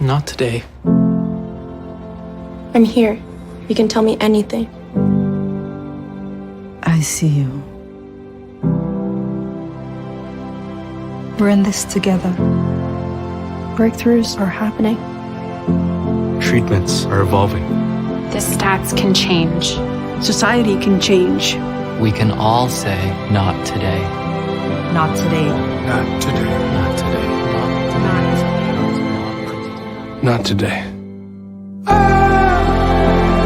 Not today. I'm here. You can tell me anything. I see you. We're in this together. Breakthroughs are happening. Treatments are evolving. The stats can change. Society can change. We can all say, not today. Not today. Not today. Not today. Not today.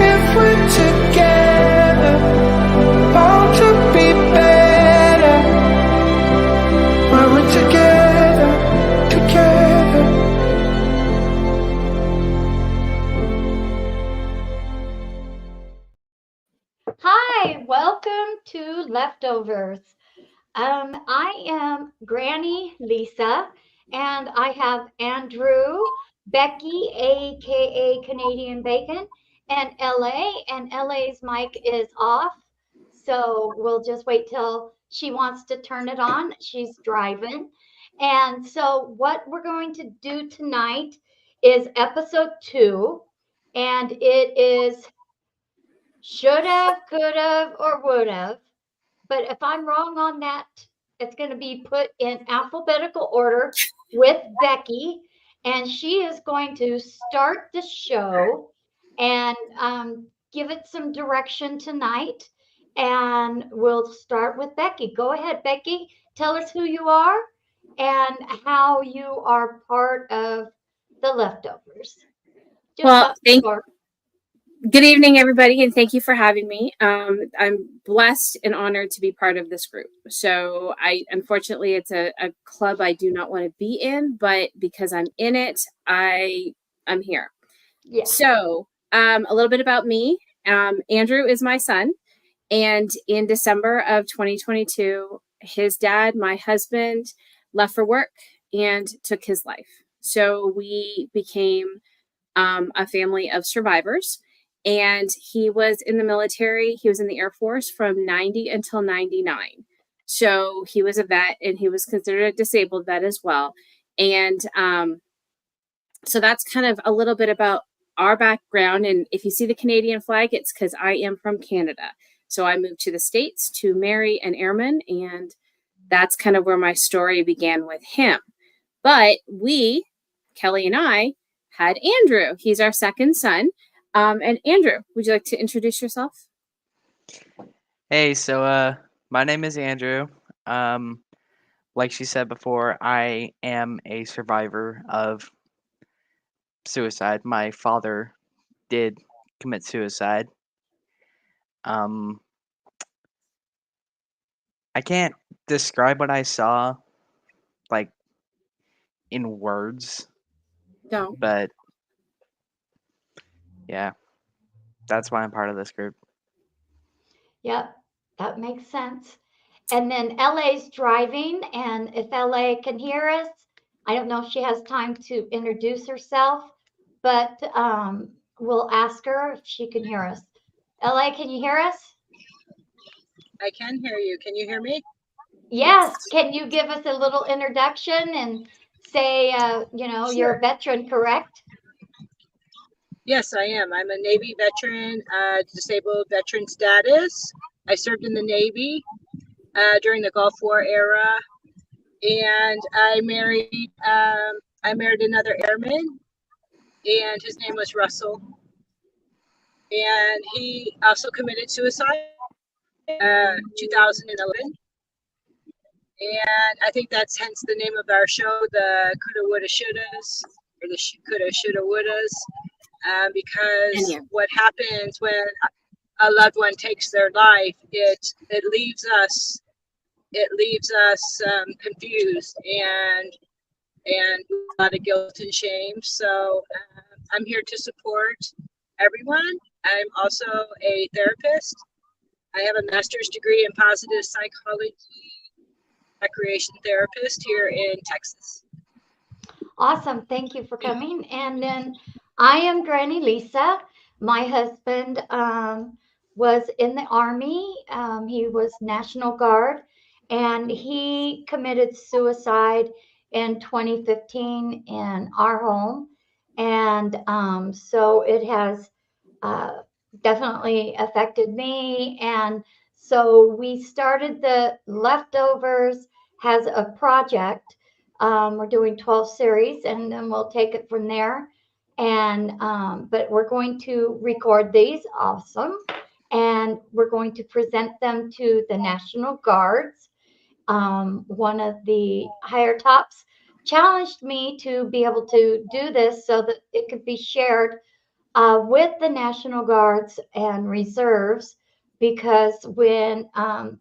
If we're together, bound to be better. When we're together, together. Hi, welcome to Leftovers. I am Granny Lisa, and I have Andrew, Beckey, aka Canadian Bacon, and LA. And LA's mic is off, so we'll just wait till she wants to turn it on. She's driving. And so, what we're going to do tonight is episode 2, and it is should have, could have, or would have. But if I'm wrong on that, it's going to be put in alphabetical order with Beckey. And she is going to start the show and give it some direction tonight. And we'll start with Beckey. Go ahead, Beckey. Tell us who you are and how you are part of the Leftovers. Good evening, everybody, and thank you for having me. I'm blessed and honored to be part of this group. So unfortunately, it's a club I do not want to be in, but because I'm in it, I'm here. Yeah. So a little bit about me. Andrew is my son, and in December of 2022, his dad, my husband, left for work and took his life. So we became a family of survivors. And he was in the military. He was in the Air Force from 90 until 99. So he was a vet, and he was considered a disabled vet as well. And so that's kind of a little bit about our background. And if you see the Canadian flag, it's because I am from Canada. So I moved to the States to marry an airman, and that's kind of where my story began with him. But we, Kelly and I, had Andrew. He's our second son. And Andrew, would you like to introduce yourself? Hey, so my name is Andrew. Like she said before, I am a survivor of suicide. My father did commit suicide. I can't describe what I saw, like, in words. No. But yeah, that's why I'm part of this group. Yep, that makes sense. And then LA's driving, and if LA can hear us, I don't know if she has time to introduce herself, but we'll ask her if she can hear us. LA, can you hear us? I can hear you. Can you hear me? Yes. Can you give us a little introduction and say, Sure. You're a veteran, correct? Yes, I am. I'm a Navy veteran, disabled veteran status. I served in the Navy during the Gulf War era, and I married another airman, and his name was Russell. And he also committed suicide in 2011. And I think that's hence the name of our show, the Coulda, Woulda, Shouldas, or the Coulda, Shoulda, Wouldas, because what happens when a loved one takes their life, it leaves us confused and a lot of guilt and shame. So I'm here to support everyone. I'm also a therapist. I have a master's degree in positive psychology, recreation therapist here in Texas. Awesome. Thank you for coming. And then I am Granny Lisa. My husband was in the Army. He was National Guard, and he committed suicide in 2015 in our home. And so it has definitely affected me. And so we started the Leftovers has a project. We're doing 12 series, and then we'll take it from there. And but we're going to record these, awesome, and we're going to present them to the National Guards. One of the higher tops challenged me to be able to do this so that it could be shared with the National Guards and reserves, because when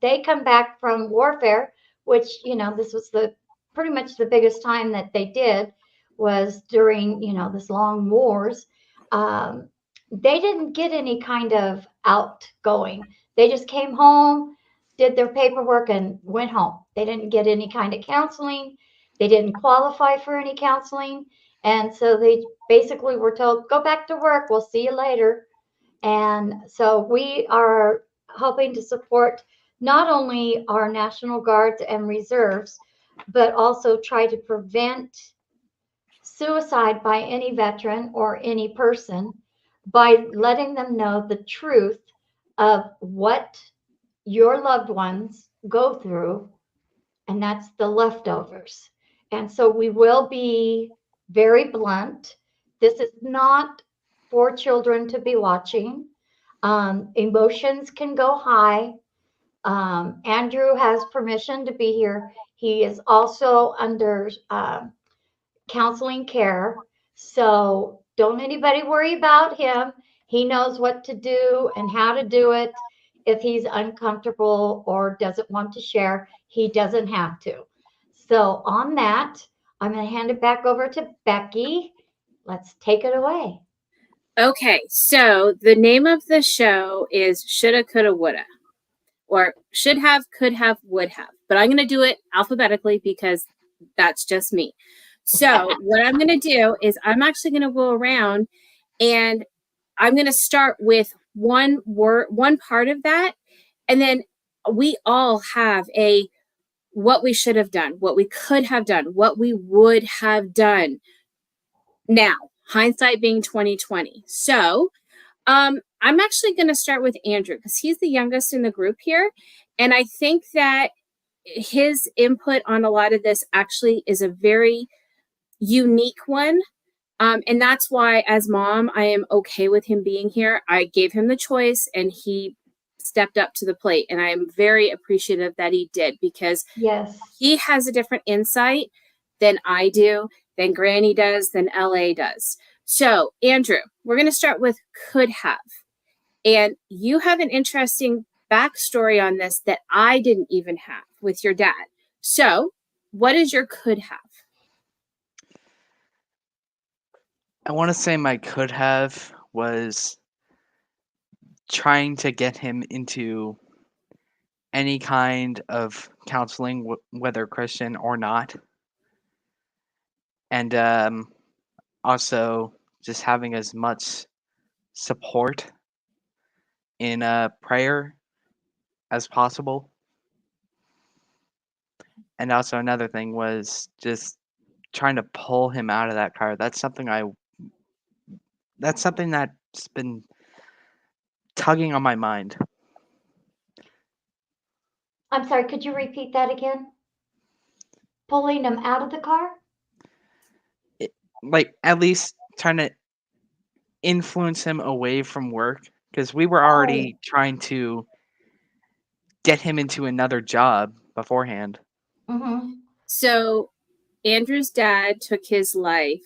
they come back from warfare, which, you know, this was the pretty much the biggest time that they did was during, you know, this long wars. They didn't get any kind of outgoing. They just came home, did their paperwork, and went home. They didn't get any kind of counseling. They didn't qualify for any counseling. And so they basically were told, go back to work. We'll see you later. And so we are hoping to support not only our National Guards and reserves, but also try to prevent suicide by any veteran or any person by letting them know the truth of what your loved ones go through, and that's the leftovers. And so we will be very blunt. This is not for children to be watching. Emotions can go high. Andrew has permission to be here. He is also under counseling care. So don't anybody worry about him. He knows what to do and how to do it. If he's uncomfortable or doesn't want to share, he doesn't have to. So on that, I'm going to hand it back over to Beckey. Let's take it away. Okay, so the name of the show is Shoulda, Coulda, Woulda, or should have, could have, would have. But I'm going to do it alphabetically because that's just me. So what I'm going to do is I'm actually going to go around and I'm going to start with one word, one part of that. And then we all have a what we should have done, what we could have done, what we would have done. Now, hindsight being 2020. So I'm actually going to start with Andrew because he's the youngest in the group here. And I think that his input on a lot of this actually is a very unique one. And that's why, as mom, I am okay with him being here. I gave him the choice and he stepped up to the plate. And I am very appreciative that he did because Yes, he has a different insight than I do, than Granny does, than LA does. So, Andrew, we're going to start with could have. And you have an interesting backstory on this that I didn't even have with your dad. So, what is your could have? I want to say my could have was trying to get him into any kind of counseling, whether Christian or not. And also just having as much support in prayer as possible. And also another thing was just trying to pull him out of that car. That's something that's been tugging on my mind. I'm sorry, could you repeat that again? Pulling him out of the car? Like at least trying to influence him away from work because we were already trying to get him into another job beforehand. Mm-hmm. So, Andrew's dad took his life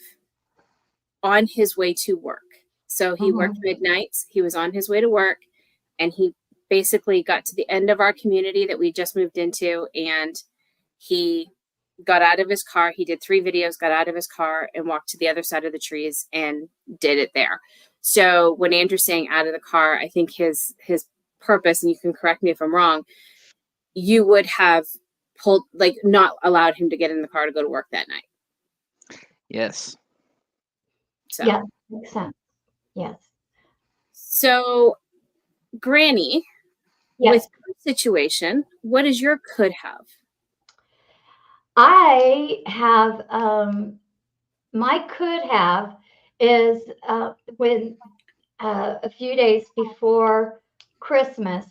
on his way to work. So, he worked midnights, he was on his way to work, and he basically got to the end of our community that we just moved into, and he got out of his car. He did 3 videos, got out of his car, and walked to the other side of the trees and did it there. So, when Andrew's saying out of the car, I think his purpose, and you can correct me if I'm wrong, you would have pulled, like, not allowed him to get in the car to go to work that night. Yes. So, Yeah, makes sense. Yes. So, Granny, Yes. with your situation, what is your could have? I have my could have is when a few days before Christmas,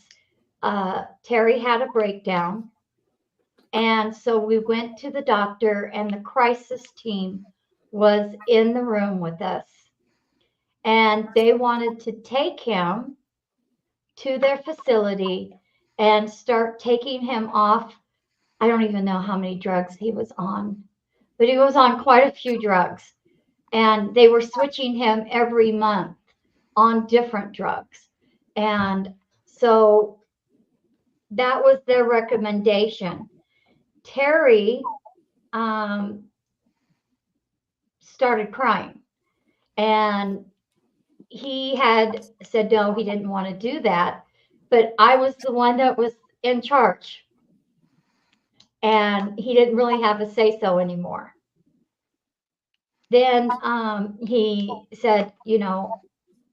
Terry had a breakdown. And so we went to the doctor, and the crisis team was in the room with us. And they wanted to take him to their facility and start taking him off. I don't even know how many drugs he was on, but he was on quite a few drugs. And they were switching him every month on different drugs. And so that was their recommendation. Terry started crying, and he had said no, he didn't want to do that, but I was the one that was in charge, and he didn't really have a say so anymore. Then he said,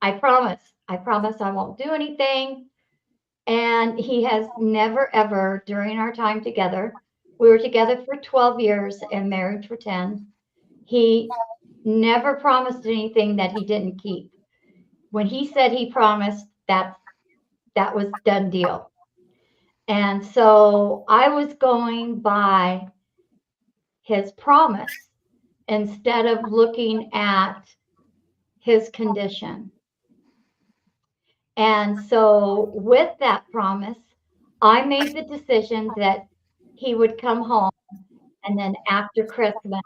I promise I won't do anything. And he has never, ever, during our time together, we were together for 12 years and married for 10. He never promised anything that he didn't keep. When he said he promised, that was done deal. And so I was going by his promise instead of looking at his condition. And so with that promise, I made the decision that he would come home, and then after Christmas,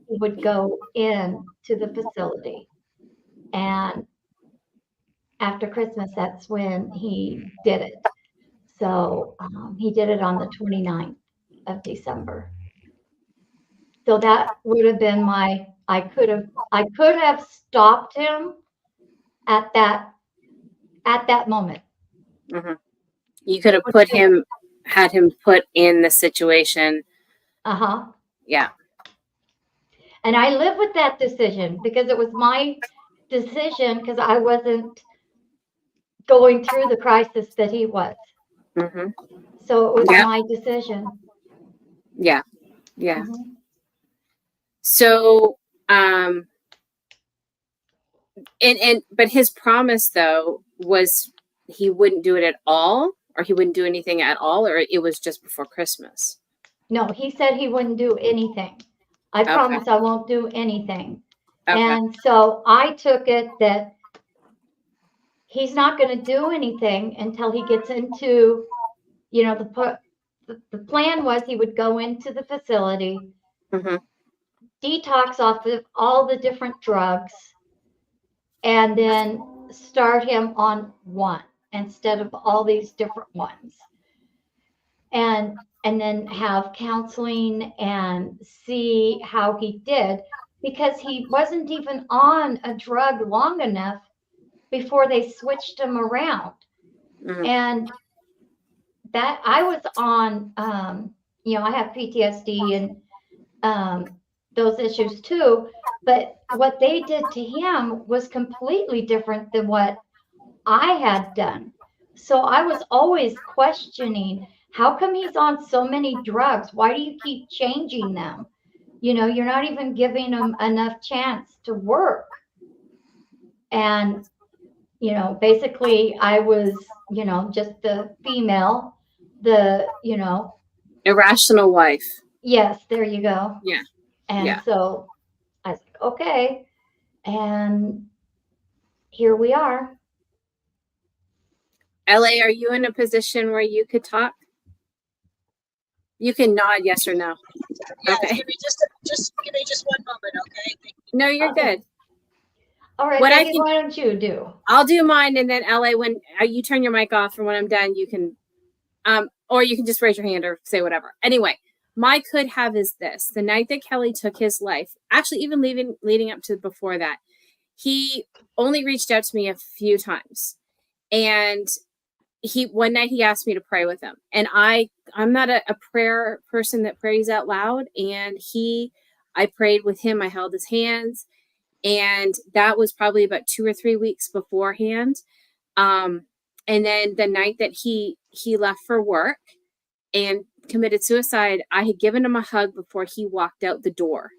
he would go in to the facility. And after Christmas, that's when he did it. So he did it on the 29th of December. So that would have been I could have stopped him at that moment. Mm-hmm. You could have had him put in the situation. Yeah. And I live with that decision because it was my decision, because I wasn't going through the crisis that he was. Mm-hmm. So it was my decision. Yeah. Yeah. Mm-hmm. So, but his promise though was he wouldn't do it at all, or he wouldn't do anything at all, or it was just before Christmas? No, he said he wouldn't do anything. I promise I won't do anything. Okay. And so I took it that he's not going to do anything until he gets into, the plan was he would go into the facility, mm-hmm. detox off of all the different drugs, and then start him on one instead of all these different ones. And then have counseling and see how he did, because he wasn't even on a drug long enough before they switched him around. Mm-hmm. And that I was on, I have PTSD and those issues too, but what they did to him was completely different than what I had done. So I was always questioning, how come he's on so many drugs? Why do you keep changing them? You're not even giving him enough chance to work. And, basically I was, just the female, irrational wife. Yes, there you go. Yeah. And so I was like, okay. And here we are. LA, are you in a position where you could talk? You can nod yes or no. Yes, okay. Give me just one moment, okay? No, you're good. All right, why don't you do? I'll do mine, and then LA, when you turn your mic off, and when I'm done, you can, or you can just raise your hand or say whatever. Anyway, my could have is this: the night that Kelly took his life, actually, even leading up to before that, he only reached out to me a few times, and one night he asked me to pray with him, and I'm not a prayer person that prays out loud, and I prayed with him. I held his hands, and that was probably about 2 or 3 weeks beforehand. And then the night that he left for work and committed suicide, I had given him a hug before he walked out the door,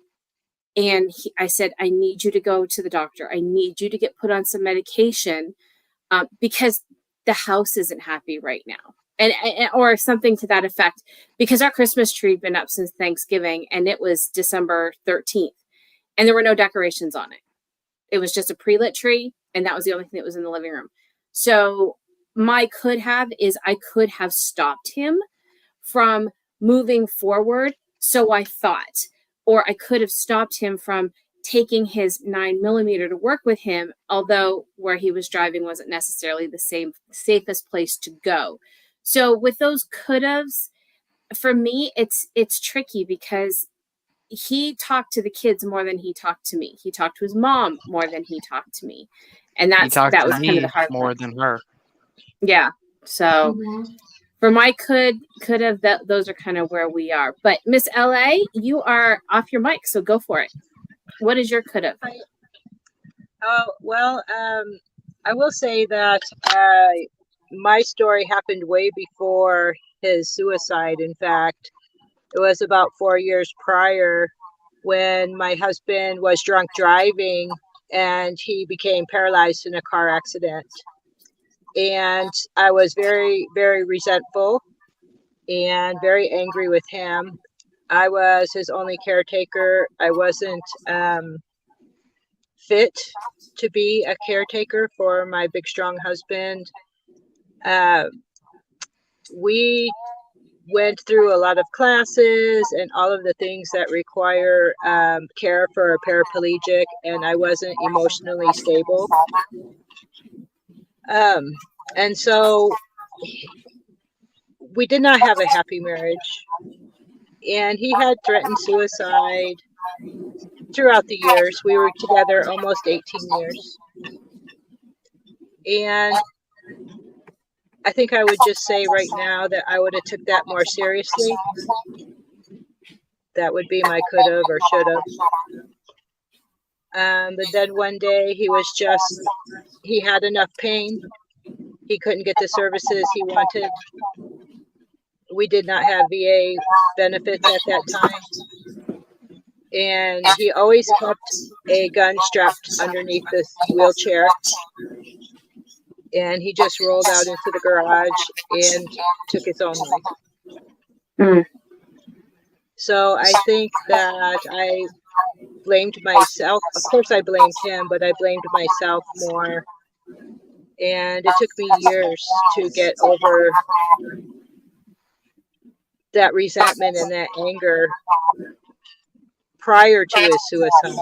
And I said, I need you to go to the doctor. I need you to get put on some medication because the house isn't happy right now. And or something to that effect, because our Christmas tree had been up since Thanksgiving, and it was December 13th, and there were no decorations on it. It was just a pre-lit tree, and that was the only thing that was in the living room. So I could have stopped him from moving forward. So I thought, or I could have stopped him from taking his 9mm to work with him, although where he was driving wasn't necessarily the safest place to go. So with those could haves, for me, it's tricky because he talked to the kids more than he talked to me. He talked to his mom more than he talked to me. And He talked that to was kind of the me hard more part. than her. Yeah. So Mhm. for my could have, those are kind of where we are. But Miss LA, you are off your mic, so go for it. What is your could have? Oh, well, I will say that my story happened way before his suicide. In fact, it was about 4 years prior when my husband was drunk driving and he became paralyzed in a car accident. And I was very, very resentful and very angry with him. I was his only caretaker. I wasn't fit to be a caretaker for my big, strong husband. We went through a lot of classes and all of the things that require care for a paraplegic, and I wasn't emotionally stable. And so we did not have a happy marriage. And he had threatened suicide throughout the years. We were together almost 18 years. And I think I would just say right now that I would have took that more seriously. That would be my could have or should have. But then one day he had enough pain. He couldn't get the services he wanted. We did not have VA benefits at that time. And he always kept a gun strapped underneath this wheelchair. And he just rolled out into the garage and took his own life. Mm. So I think that I blamed myself. Of course, I blamed him, but I blamed myself more. And it took me years to get over that resentment and that anger prior to his suicide.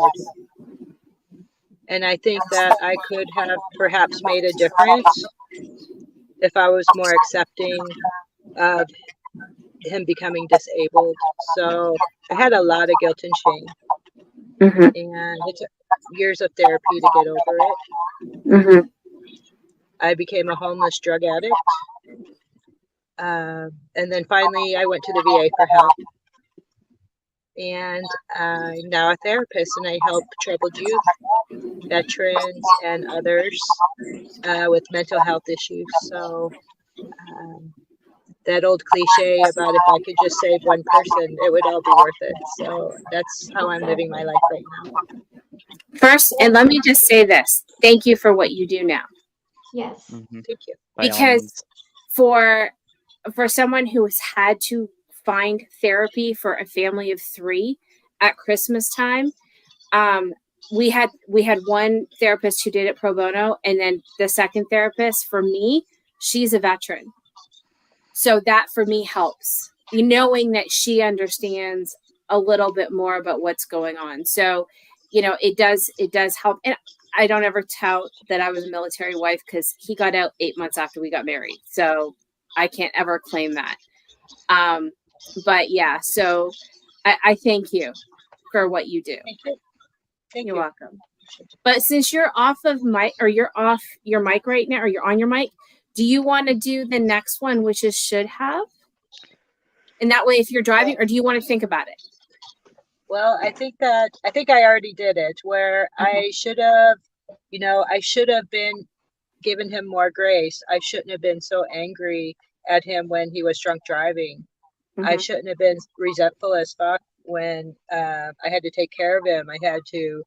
And I think that I could have perhaps made a difference if I was more accepting of him becoming disabled. So I had a lot of guilt and shame. Mm-hmm. And it took years of therapy to get over it. Mm-hmm. I became a homeless drug addict. And then finally I went to the VA for help. And I'm now a therapist, and I help troubled youth, veterans, and others with mental health issues. So that old cliche about if I could just save one person, it would all be worth it. So that's how I'm living my life right now. First, and let me just say this. Thank you for what you do now. Yes. Mm-hmm. Thank you. Because for someone who has had to find therapy for a family of 3 at Christmas time, we had one therapist who did it pro bono, and then the second therapist for me, she's a veteran. So that for me helps, knowing that she understands a little bit more about what's going on. So, it does help. And I don't ever tout that I was a military wife, because he got out 8 months after we got married. So I can't ever claim that. But yeah, so I thank you for what you do. Thank you. You're welcome. But since you're off of mic, or you're off your mic right now, or you're on your mic, do you want to do the next one, which is should have? And that way, if you're driving, or do you want to think about it? Well, I think I already did it, where I should have, I should have been given him more grace. I shouldn't have been so angry at him when he was drunk driving. I shouldn't have been resentful as fuck when I had to take care of him. I had to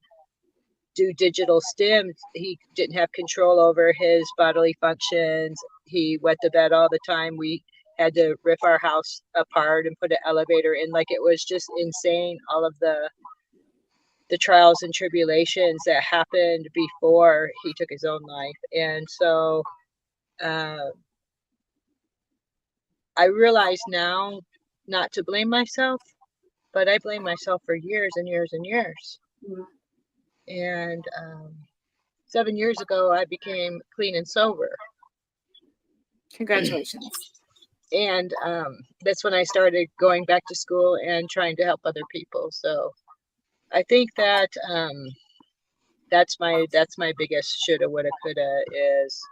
do digital stim. He didn't have control over his bodily functions. He wet the bed all the time. We had to rip our house apart and put an elevator in. Like, it was just insane, all of the trials and tribulations that happened before he took his own life. And so I realize now not to blame myself, but I blame myself for years and years and years. And 7 years ago, I became clean and sober. Congratulations. And that's when I started going back to school and trying to help other people. So I think that that's my biggest shoulda, woulda, coulda is,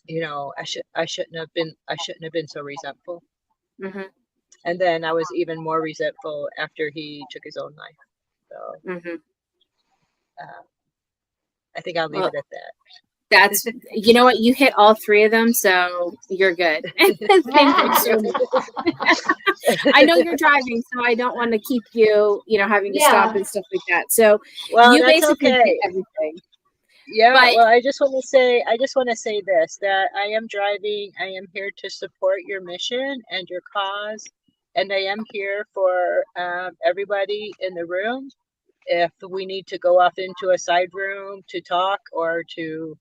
you know, I shouldn't have been so resentful. Mm-hmm. And then I was even more resentful after he took his own life. So Mm-hmm. I think I'll leave it at that. That's, you know what, you hit all three of them, so you're good. Thank you so much. I know you're driving, so I don't want to keep you, having to stop and stuff like that. So well, you that's basically okay. did everything. Yeah, but, well, I just want to say this, that I am driving. I am here to support your mission and your cause, and I am here for everybody in the room. If we need to go off into a side room to talk or to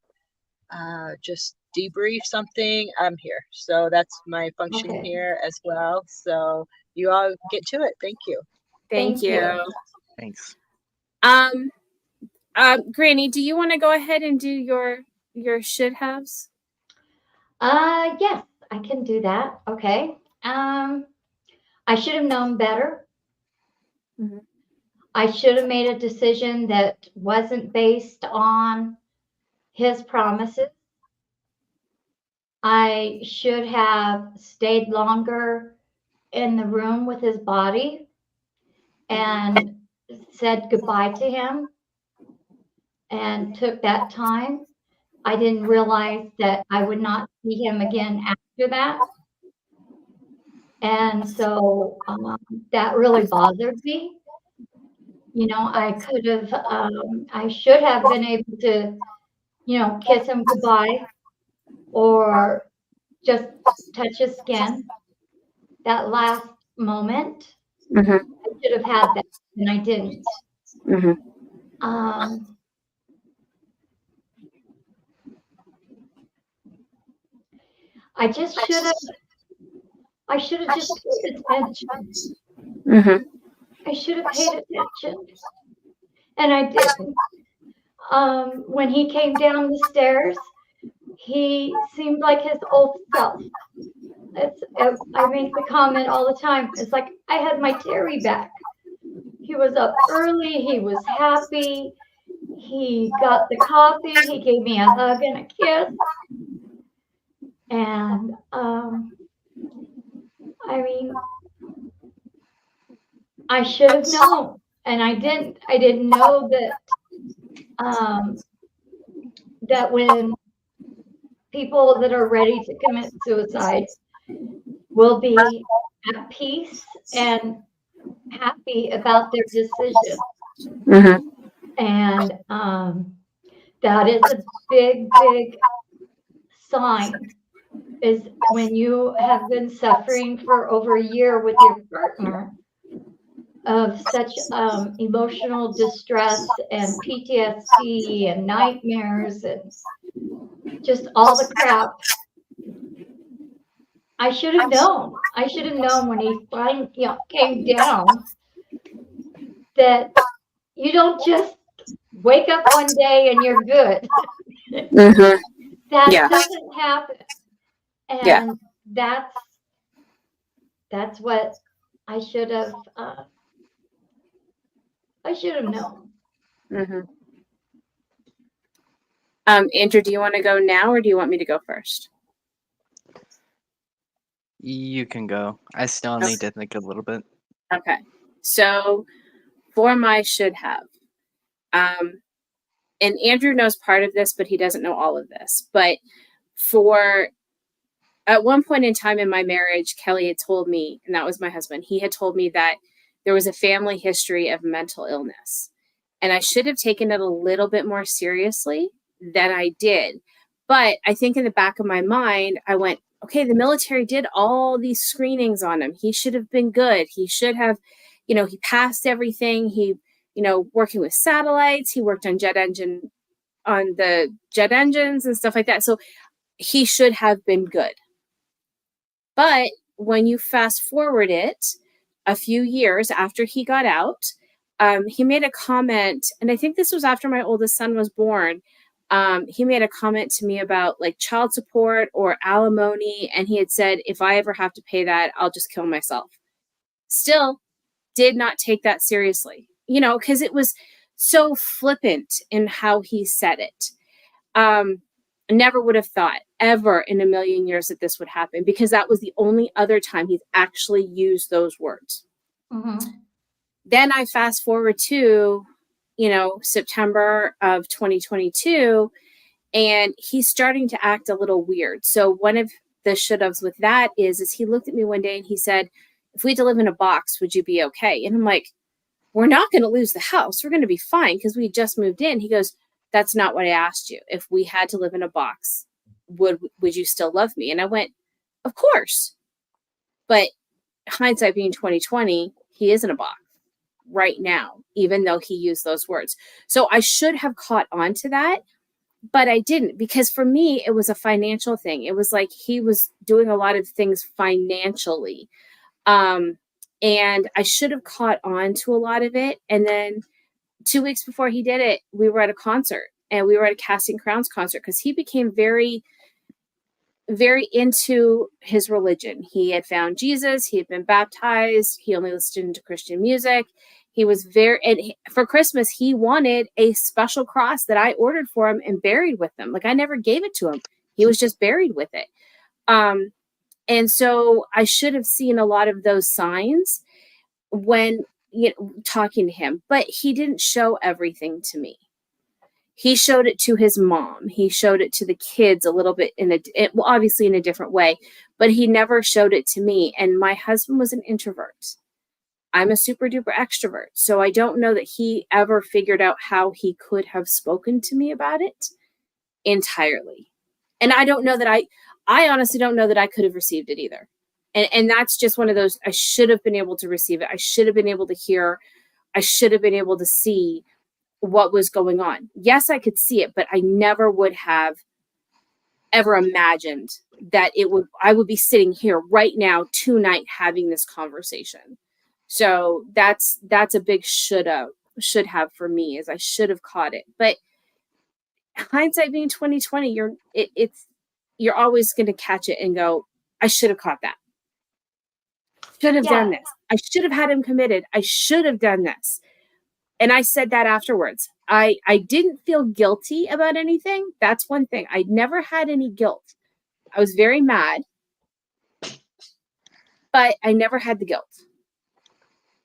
just debrief something, I'm here. So that's my function here as well. So you all get to it. Thank you. Thank you. Thanks. Granny, do you want to go ahead and do your should haves? Yes, I can do that. Okay. I should have known better. Mm-hmm. I should have made a decision that wasn't based on his promises. I should have stayed longer in the room with his body and said goodbye to him and took that time. I didn't realize that I would not see him again after that. And so that really bothered me. I could have, I should have been able to, kiss him goodbye or just touch his skin. That last moment, Mm-hmm. I should have had that, and I didn't. Mm-hmm. I just should have. I should have just paid attention. Mm-hmm. I should have paid attention, and I didn't. When he came down the stairs, he seemed like his old self. I make the comment all the time. It's like I had my Terry back. He was up early. He was happy. He got the coffee. He gave me a hug and a kiss. And I should have known, and I didn't. I didn't know that that when people that are ready to commit suicide will be at peace and happy about their decision. Mm-hmm. And that is a big, big sign, is when you have been suffering for over a year with your partner of such emotional distress and PTSD and nightmares and just all the crap. I should have known. I should have known when he finally came down that you don't just wake up one day and you're good. Mm-hmm. That doesn't happen. And that's what I should have known. Mm-hmm. Andrew, do you want to go now or do you want me to go first? You can go. I still need to think a little bit. Okay. So for my should have, and Andrew knows part of this, but he doesn't know all of this. But for at one point in time in my marriage, Kelly had told me, and that was my husband, he had told me that there was a family history of mental illness. And I should have taken it a little bit more seriously than I did. But I think in the back of my mind, I went, okay, the military did all these screenings on him. He should have been good. He should have, he passed everything. He, working with satellites, he worked on the jet engines and stuff like that. So he should have been good. But when you fast forward it a few years after he got out, he made a comment, and I think this was after my oldest son was born. He made a comment to me about like child support or alimony. And he had said, if I ever have to pay that, I'll just kill myself. Still did not take that seriously, because it was so flippant in how he said it. Never would have thought ever in a million years that this would happen, because that was the only other time he's actually used those words. Mm-hmm. Then I fast forward to, September of 2022, and he's starting to act a little weird. So one of the should-haves with that is he looked at me one day and he said, if we had to live in a box, would you be okay? And I'm like, we're not going to lose the house. We're going to be fine because we just moved in. He goes, that's not what I asked you. If we had to live in a box, would you still love me? And I went, of course. But hindsight being 2020, he is in a box right now, even though he used those words. So I should have caught on to that, but I didn't, because for me, it was a financial thing. It was like he was doing a lot of things financially. And I should have caught on to a lot of it. And then 2 weeks before he did it, we were at a concert, and we were at a Casting Crowns concert, because he became very, very into his religion. He had found Jesus. He had been baptized. He only listened to Christian music. He was for Christmas, he wanted a special cross that I ordered for him and buried with him. Like, I never gave it to him. He was just buried with it. And so I should have seen a lot of those signs when talking to him, but he didn't show everything to me. He showed it to his mom. He showed it to the kids a little bit obviously in a different way, but he never showed it to me. And my husband was an introvert. I'm a super duper extrovert. So I don't know that he ever figured out how he could have spoken to me about it entirely. And I don't know that I honestly don't know that I could have received it either. And that's just one of those, I should have been able to receive it. I should have been able to hear. I should have been able to see what was going on. Yes, I could see it, but I never would have ever imagined that I would be sitting here right now tonight having this conversation. So that's a big should have for me, is I should have caught it. But hindsight being 2020, you're always going to catch it and go, I should have caught that. Should have done this. I should have had him committed. I should have done this. And I said that afterwards. I didn't feel guilty about anything. That's one thing. I never had any guilt. I was very mad, but I never had the guilt.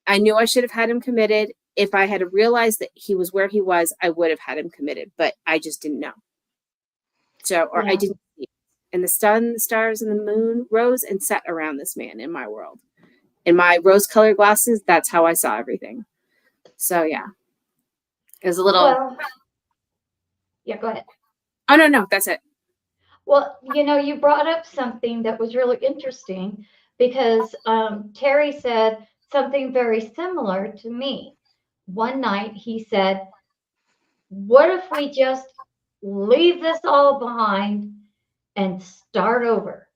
I knew I should have had him committed. If I had realized that he was where he was, I would have had him committed, but I just didn't know. I didn't see it. And the sun, the stars, and the moon rose and set around this man in my world. In my rose-colored glasses, that's how I saw everything. So, yeah. It was a little... Well, yeah, go ahead. Oh, no, that's it. Well, you brought up something that was really interesting, because Terry said something very similar to me. One night he said, what if we just leave this all behind and start over?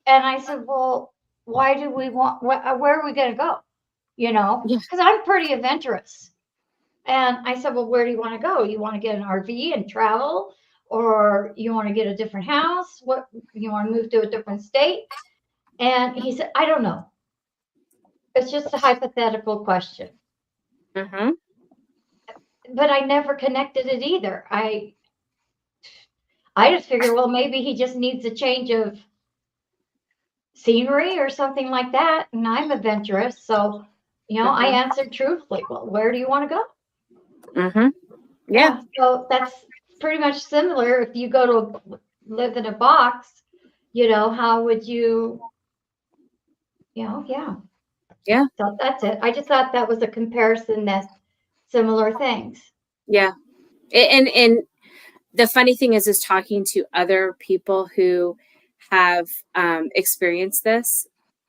And I said, well, why do we want, where are we going to go? Because I'm pretty adventurous. And I said, well, where do you want to go? You want to get an RV and travel? Or you want to get a different house? What, you want to move to a different state? And he said, I don't know. It's just a hypothetical question. Mm-hmm. But I never connected it either. I just figured, well, maybe he just needs a change of scenery or something like that. And I'm adventurous. So, I answered truthfully, well, where do you want to go? Mm-hmm. Yeah. So that's pretty much similar. If you go to live in a box, how would you, yeah. Yeah. So that's it. I just thought that was a comparison that similar things. Yeah. And the funny thing is talking to other people who have experienced this.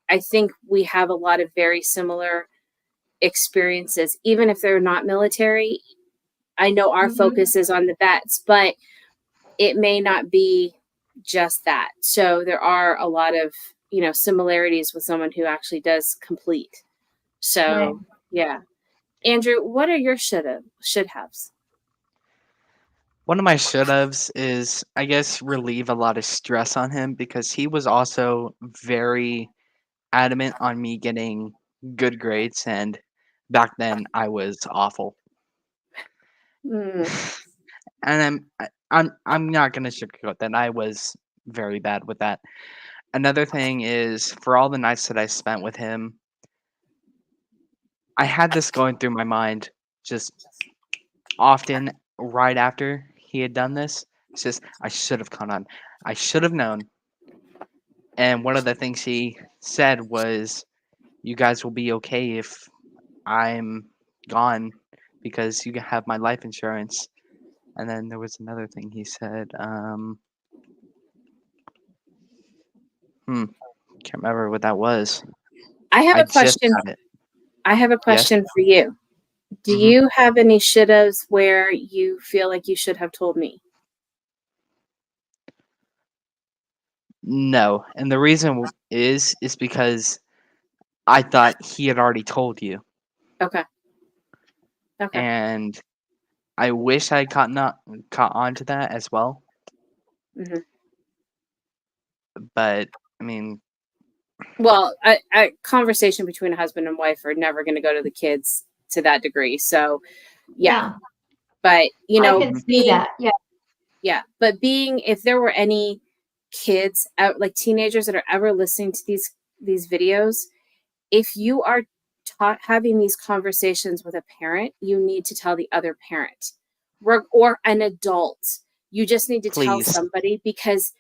I think we have a lot of very similar experiences, even if they're not military. I know our focus is on the vets, but it may not be just that. So there are a lot of, similarities with someone who actually does complete. So, Right. yeah. Andrew, what are your should haves? One of my should haves is, I guess, relieve a lot of stress on him because he was also very adamant on me getting good grades, and back then I was awful. Mm, And I'm not gonna sugarcoat that. I was very bad with that. Another thing is for all the nights that I spent with him, I had this going through my mind just often right after he had done this. It's just I should have caught on. I should have known. And one of the things he said was, "You guys will be okay if I'm gone because you have my life insurance." And then there was another thing he said. Can't remember what that was. I have I a just question. had it. I have a Yes. question for you. Do hmm you have any should haves where you feel like you should have told me? No, and the reason is because I thought he had already told you, Okay. Okay. and I wish I caught on to that as well. hmm But I mean, Well, a conversation between a husband and wife are never going to go to the kids to that degree. So, yeah. Yeah, But, I can see being, that. Yeah. yeah. But if there were any kids out, like teenagers that are ever listening to these videos, if you are having these conversations with a parent, you need to tell the other parent or an adult. You just need to tell please, somebody because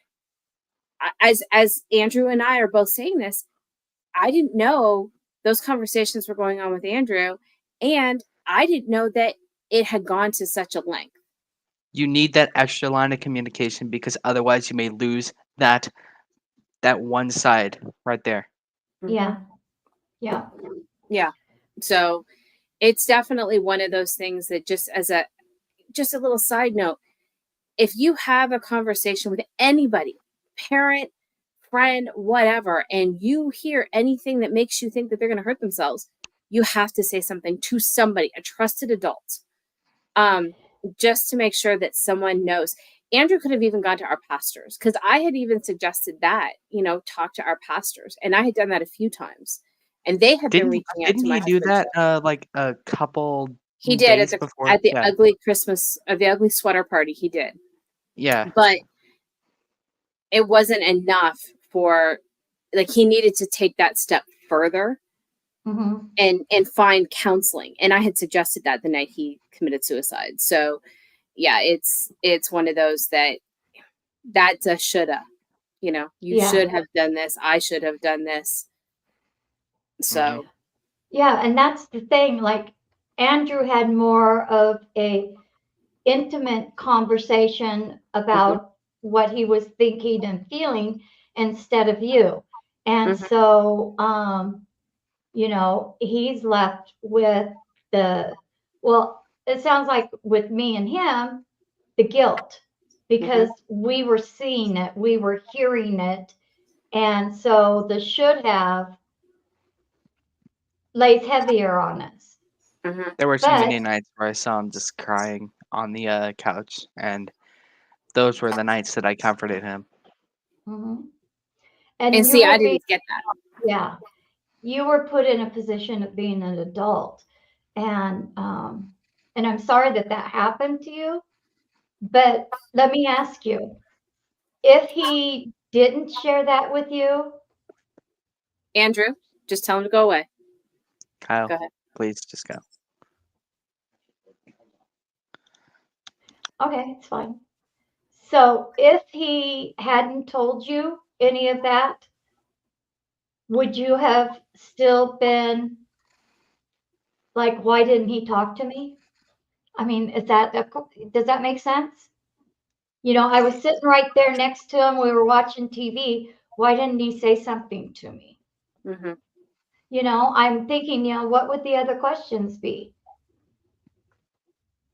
as Andrew and I are both saying this, I didn't know those conversations were going on with Andrew, and I didn't know that it had gone to such a length. you need that extra line of communication because otherwise you may lose that one side right there. Yeah. Yeah. Yeah. So it's definitely one of those things that just a little side note, if you have a conversation with anybody, parent, friend, whatever, and you hear anything that makes you think that they're going to hurt themselves, you have to say something to somebody, a trusted adult, um, just to make sure that someone knows. Andrew could have even gone to our pastors because I had even suggested that, talk to our pastors. And I had done that a few times. And they had been reaching out Didn't to my he do husband that too. like a couple He did days before? at the Yeah. ugly Christmas the ugly sweater party. He did, Yeah. but it wasn't enough for like he needed to take that step further hmm and find counseling. And I had suggested that the night he committed suicide. So yeah, it's one of those that's a shoulda. You Yeah. should have done this. I should have done this. hmm So Yeah. And that's the thing. Like Andrew had more of a intimate conversation mhm, about what he was thinking and feeling instead of you. And mhm, so, he's left with well, it sounds like with me and him, the guilt mhm, because we were seeing it, we were hearing it. And so the should have lays heavier on us. mhm. There were too But many nights where I saw him just crying on the couch, and those were the nights that I comforted him. mhm. And And you see, I were being, didn't get that. yeah, you were put in a position of being an adult. And I'm sorry that that happened to you. But let me ask you, if he didn't share that with you, Andrew, just tell him to go away. Kyle, Go ahead. please just go. okay, it's fine. So if he hadn't told you any of that, would you have still been like, why didn't he talk to me? I mean, does that make sense? You know, I was sitting right there next to him. We were watching TV. Why didn't he say something to me? Mm-hmm. You know, I'm thinking, what would the other questions be?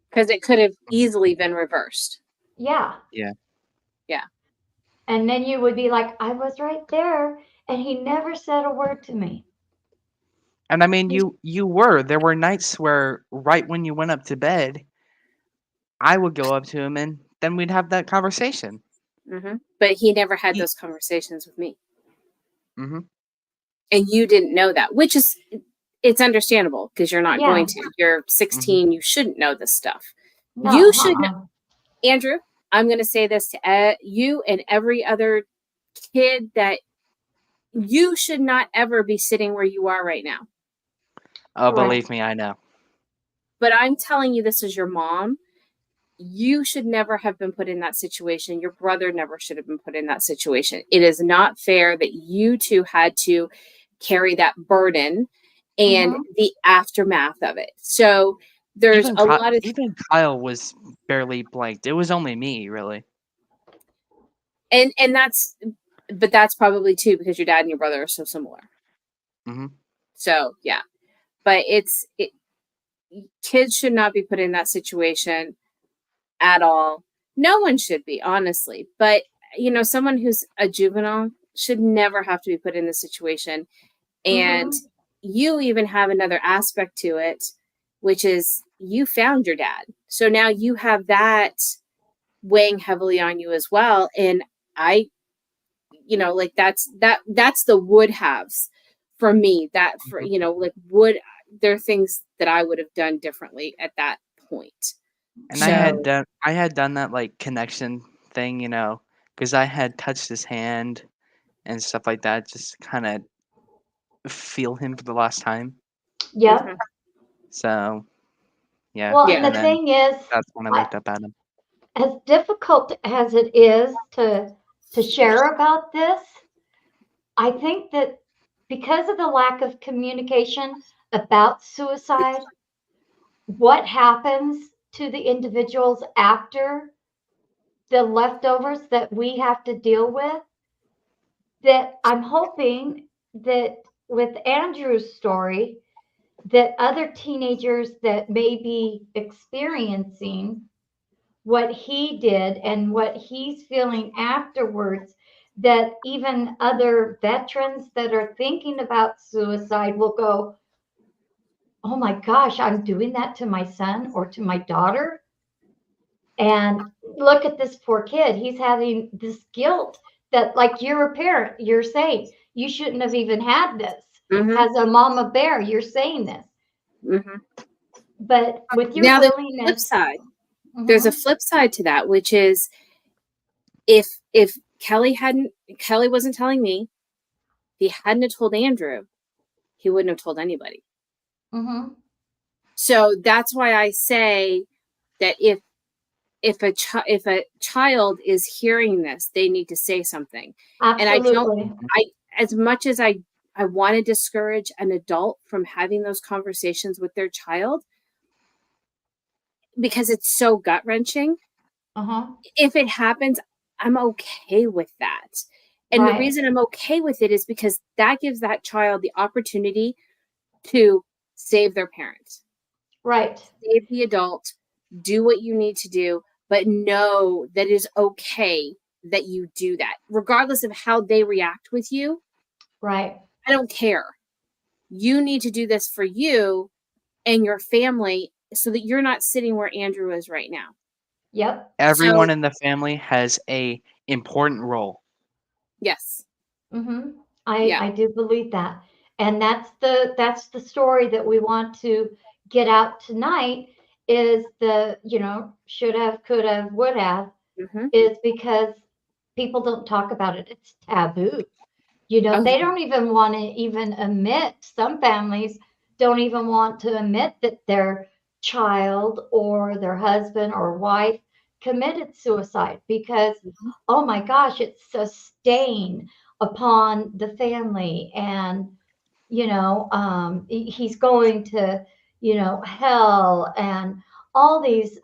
Because it could have easily been reversed. Yeah. Yeah. Yeah. And then you would be like, I was right there, and he never said a word to me. And I mean, there were nights where right when you went up to bed, I would go up to him and then we'd have that conversation. Mm-hmm. But he never had He- those conversations with me. Mm-hmm. And you didn't know that, which is, it's understandable because you're not Yeah. going to. You're Mm-hmm. 16. You shouldn't know this stuff. No, You should know. Andrew, I'm going to say this to you and every other kid, that you should not ever be sitting where you are right now. Oh, Right. believe me, I know. But I'm telling you this as your mom. You should never have been put in that situation. Your brother never should have been put in that situation. It is not fair that you two had to carry that burden and Mhm. the aftermath of it. So there's Even a lot of, even Kyle was barely blanked. It was only me, really. and but that's probably too because your dad and your brother are so similar. Mm-hmm. So yeah, but kids should not be put in that situation at all. No one should be, honestly. But someone who's a juvenile should never have to be put in this situation. And Mhm. you even have another aspect to it, which is you found your dad. So now you have that weighing heavily on you as well. And I, like that's the would haves for me. That for like there are things that I would have done differently at that point. And So I had done that like connection thing, because I had touched his hand and stuff like that, just kind of feel him for the last time. Yep. mhm. So yeah, Well, and Yeah. the and then thing is, that's when I looked up at him. as difficult as it is to share about this, I think that because of the lack of communication about suicide, what happens to the individuals after the leftovers that we have to deal with, that I'm hoping that with Andrew's story, that other teenagers that may be experiencing what he did and what he's feeling afterwards, that even other veterans that are thinking about suicide will go, oh my gosh, I'm doing that to my son or to my daughter. And look at this poor kid. He's having this guilt that, like, you're a parent, you're saying you shouldn't have even had this. Mhm. As a mama bear, you're saying this. Mhm. But with your Now there's a flip willingness, side. There's a flip side to that, which is if Kelly wasn't telling me, if he hadn't have told Andrew, he wouldn't have told anybody. Mhm. So that's why I say that if a child is hearing this, they need to say something. And Absolutely. as much as I want to discourage an adult from having those conversations with their child because it's so gut wrenching. Uh-huh. If it happens, I'm okay with that. And the Right. reason I'm okay with it is because that gives that child the opportunity to save their parent, Right. save the adult, do what you need to do, but know that it is okay that you do that, regardless of how they react with you. Right. I don't care. You need to do this for you and your family so that you're not sitting where Andrew is right now. Yep. Everyone So, in the family has a important role. yes. Mm-hmm. Yeah. I do believe that. And that's the story that we want to get out tonight is the, should have, could have, would have, Mm-hmm. is because people don't talk about it. It's taboo. Oh, They don't even want to even admit, some families don't even want to admit that their child or their husband or wife committed suicide because, oh my gosh, it's a stain upon the family. And, he's going to, hell and all these,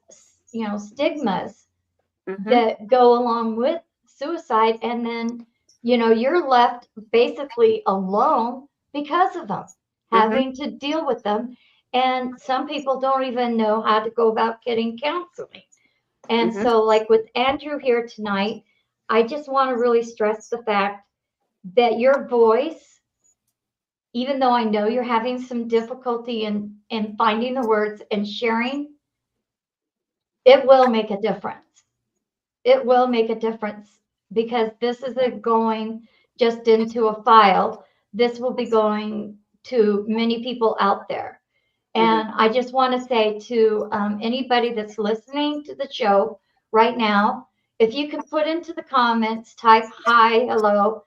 stigmas Mm-hmm. that go along with suicide. And then, you're left basically alone because of them, having to deal with them. And some people don't even know how to go about getting counseling. And so, like with Andrew here tonight, I just want to really stress the fact that your voice, even though I know you're having some difficulty in finding the words and sharing, it will make a difference. It will make a difference because this isn't going just into a file. This will be going to many people out there. And I just want to say to anybody that's listening to the show right now, if you could put into the comments, type hi, hello,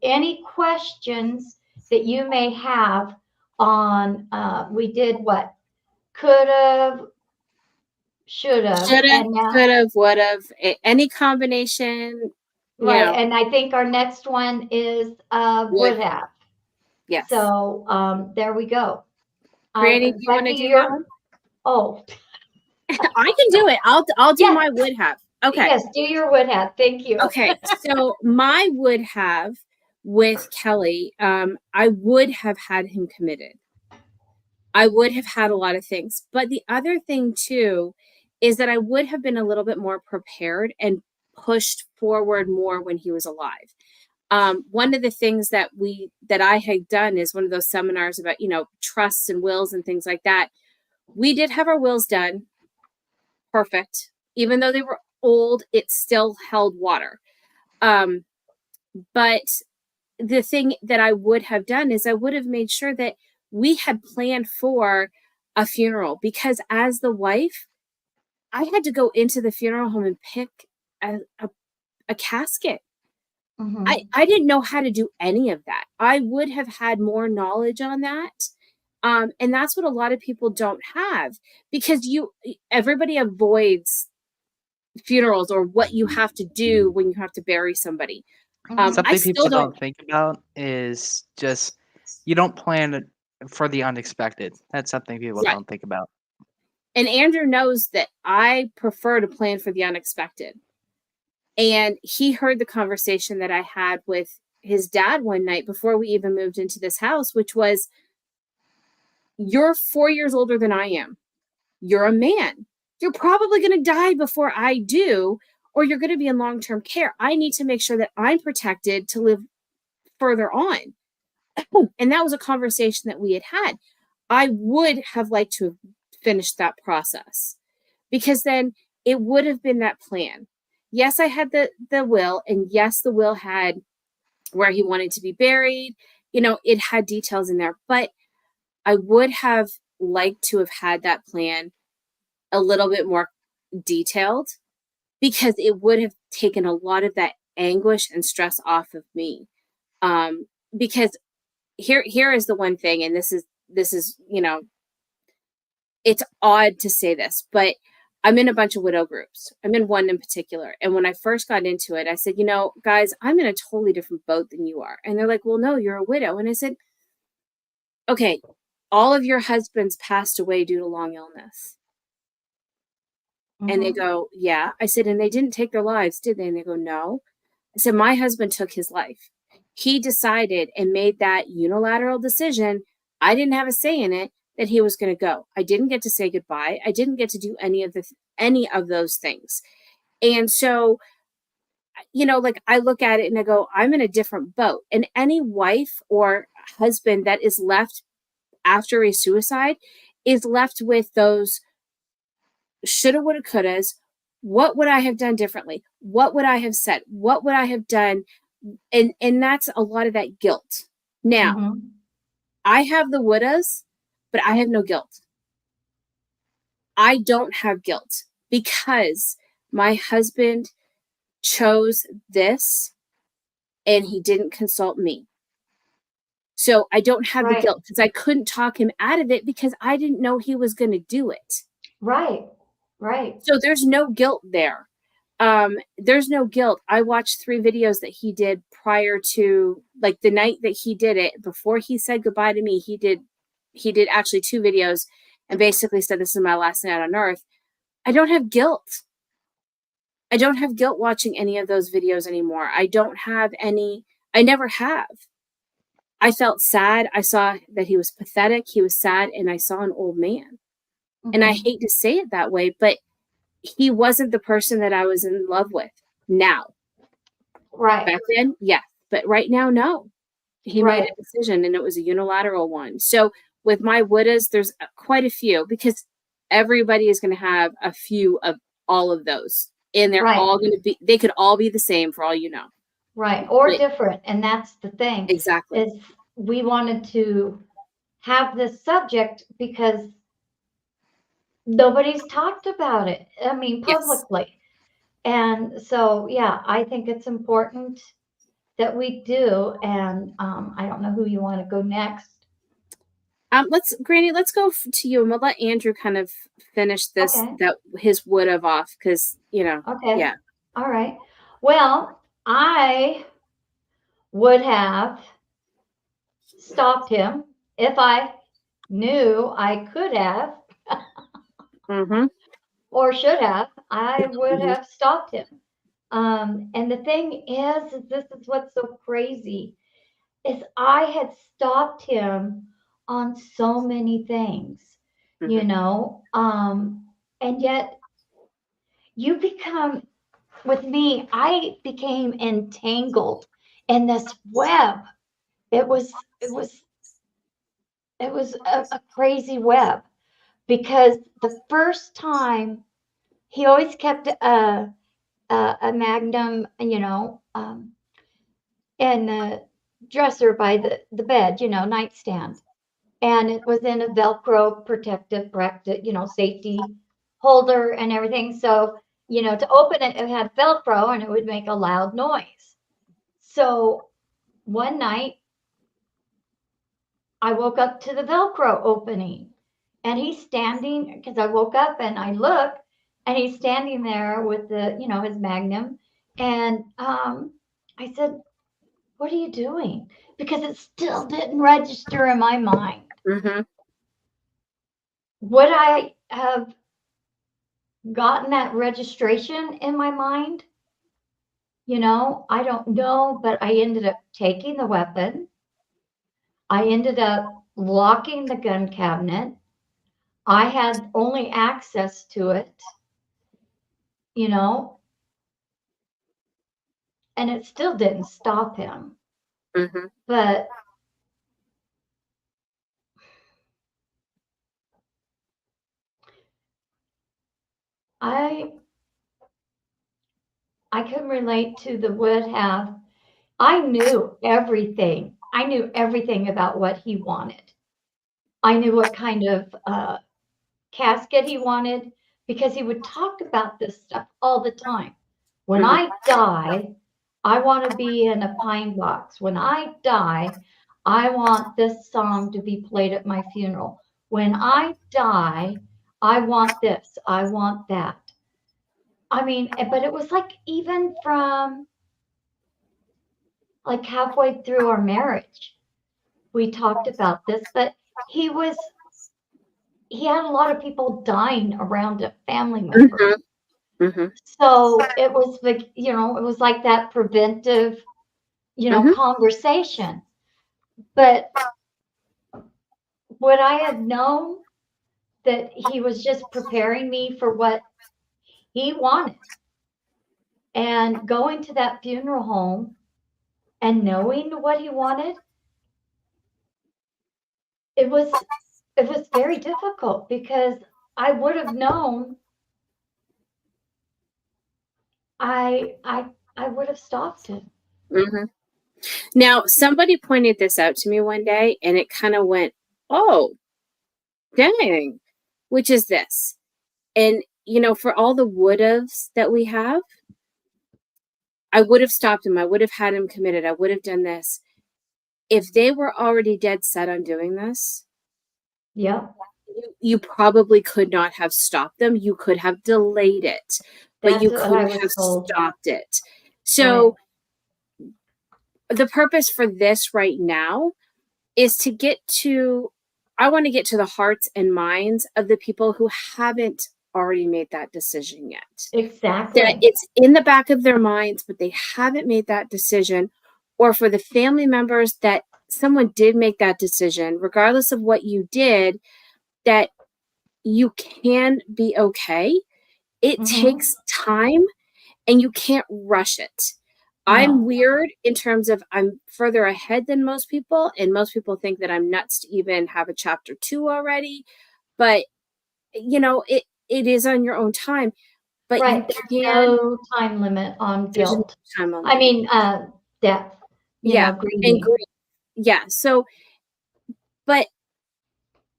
any questions that you may have on, we did what? Could have, should have, Should have, and now, could have, would have, any combination. right. And I think our next one is would have. Yes. So there we go. Granny, do you want to Beckey, do that one? Oh, I can do it. I'll do my would have. Okay. yes, do your would have. Thank you. Okay. So my would have with Kelly, I would have had him committed. I would have had a lot of things. But the other thing too is that I would have been a little bit more prepared and pushed forward more when he was alive. One of the things that I had done is one of those seminars about, trusts and wills and things like that. We did have our wills done. Perfect. Even though they were old, it still held water. But the thing that I would have done is I would have made sure that we had planned for a funeral, because as the wife, I had to go into the funeral home and pick a casket. I didn't know how to do any of that. I would have had more knowledge on that. And that's what a lot of people don't have, because everybody avoids funerals or what you have to do when you have to bury somebody. Something people don't think about is just, you don't plan for the unexpected. That's something people don't think about. And Andrew knows that I prefer to plan for the unexpected. And he heard the conversation that I had with his dad one night before we even moved into this house, which was, you're 4 years older than I am. You're a man. You're probably going to die before I do, or you're going to be in long-term care. I need to make sure that I'm protected to live further on. And that was a conversation that we had. I would have liked to have finished that process, because then it would have been that plan. Yes, I had the will, and yes, the will had where he wanted to be buried. It had details in there, but I would have liked to have had that plan a little bit more detailed, because it would have taken a lot of that anguish and stress off of me. Because here is the one thing, and this is, it's odd to say this, but I'm in a bunch of widow groups. I'm in one in particular. And when I first got into it, I said, guys, I'm in a totally different boat than you are. And they're like, well, no, you're a widow. And I said, okay, all of your husbands passed away due to long illness. And they go, yeah. I said, and they didn't take their lives, did they? And they go, no. I said, my husband took his life. He decided and made that unilateral decision. I didn't have a say in it, that he was going to go. I didn't get to say goodbye. I didn't get to do any of those things. And so, I look at it and I go, I'm in a different boat. And any wife or husband that is left after a suicide is left with those shoulda, woulda, couldas. What would I have done differently? What would I have said? What would I have done? And that's a lot of that guilt. Now, I have the wouldas, but I have no guilt. I don't have guilt because my husband chose this and he didn't consult me. So I don't have the guilt, because I couldn't talk him out of it because I didn't know he was going to do it. Right. So there's no guilt there. there's no guilt. I watched 3 videos that he did prior to, like, the night that he did it. Before he said goodbye to me, he did actually 2 videos and basically said, "This is my last night on earth." I don't have guilt. I don't have guilt watching any of those videos anymore. I don't have any. I never have. I felt sad. I saw that he was pathetic. He was sad, and I saw an old man. And I hate to say it that way, but he wasn't the person that I was in love with now. Right. Back then, yeah. But right now, no. He made Right. a decision, and it was a unilateral one. So with my wouldas, there's quite a few, because everybody is going to have a few of all of those. And they're Right. all going to be, they could all be the same for all you know. Right. Or But- different. And that's the thing. Exactly. Is we wanted to have this subject because nobody's talked about it. I mean, Yes. publicly. And so, yeah, I think it's important that we do. And I don't know who you want to go next. Granny, let's go to you, and we'll let Andrew kind of finish this, Okay. that his would have off, because, you know, Okay. yeah. All right. Well, I would have stopped him if I knew I could have Mm-hmm. or should have. I would Mhm. have stopped him. And the thing is this is what's so crazy, is I had stopped him on so many things, you Mhm. know, and yet you become, with me, I became entangled in this web. It was a crazy web, because the first time he always kept a Magnum, you know, in the dresser by the bed, you know, nightstand. And it was in a Velcro protective bracket, you know, safety holder and everything. So, you know, to open it, it had Velcro and it would make a loud noise. So one night I woke up to the Velcro opening, and he's standing, because I woke up and I look, and he's standing there with the, you know, his Magnum. And I said, "What are you doing?" Because it still didn't register in my mind. Mhm. Would I have gotten that registration in my mind? You know, I don't know, but I ended up taking the weapon. I ended up locking the gun cabinet. I had only access to it, you know, and it still didn't stop him. Mhm. But I can relate to the would have. I knew everything. I knew everything about what he wanted. I knew what kind of casket he wanted, because he would talk about this stuff all the time. When Mhm. I die, I want to be in a pine box. When I die, I want this song to be played at my funeral. When I die, I want this, I want that. I mean, but it was like, even from like halfway through our marriage, we talked about this, but he had a lot of people dying around him, family members. Mhm. Mhm. So it was like, you know, it was like that preventive, you know, Mhm. conversation. But would I have known that he was just preparing me for what he wanted? And going to that funeral home and knowing what he wanted, it was very difficult, because I would have known, I would have stopped him. Mhm. Now, somebody pointed this out to me one day, and it kind of went, "Oh, dang," which is this. And, you know, for all the would haves that we have, I would have stopped him. I would have had him committed. I would have done this. If they were already dead set on doing this, Yeah. you probably could not have stopped them. You could have delayed it. but That's you what I couldn't was have told. stopped it. Right. So the purpose for this right now is to get to, I want to get to the hearts and minds of the people who haven't already made that decision yet. That Exactly. it's in the back of their minds, but they haven't made that decision. Or for the family members that someone did make that decision, regardless of what you did, that you can be okay. It takes time and you can't rush it. I'm No. weird in terms of I'm further ahead than most people, and most people think that I'm nuts to even have a chapter 2 already. But it is on your own time. But you Right. There's can. no time limit on There's no guilt. time limit. I mean, death, Yeah, and grieving. grief. Yeah. So, but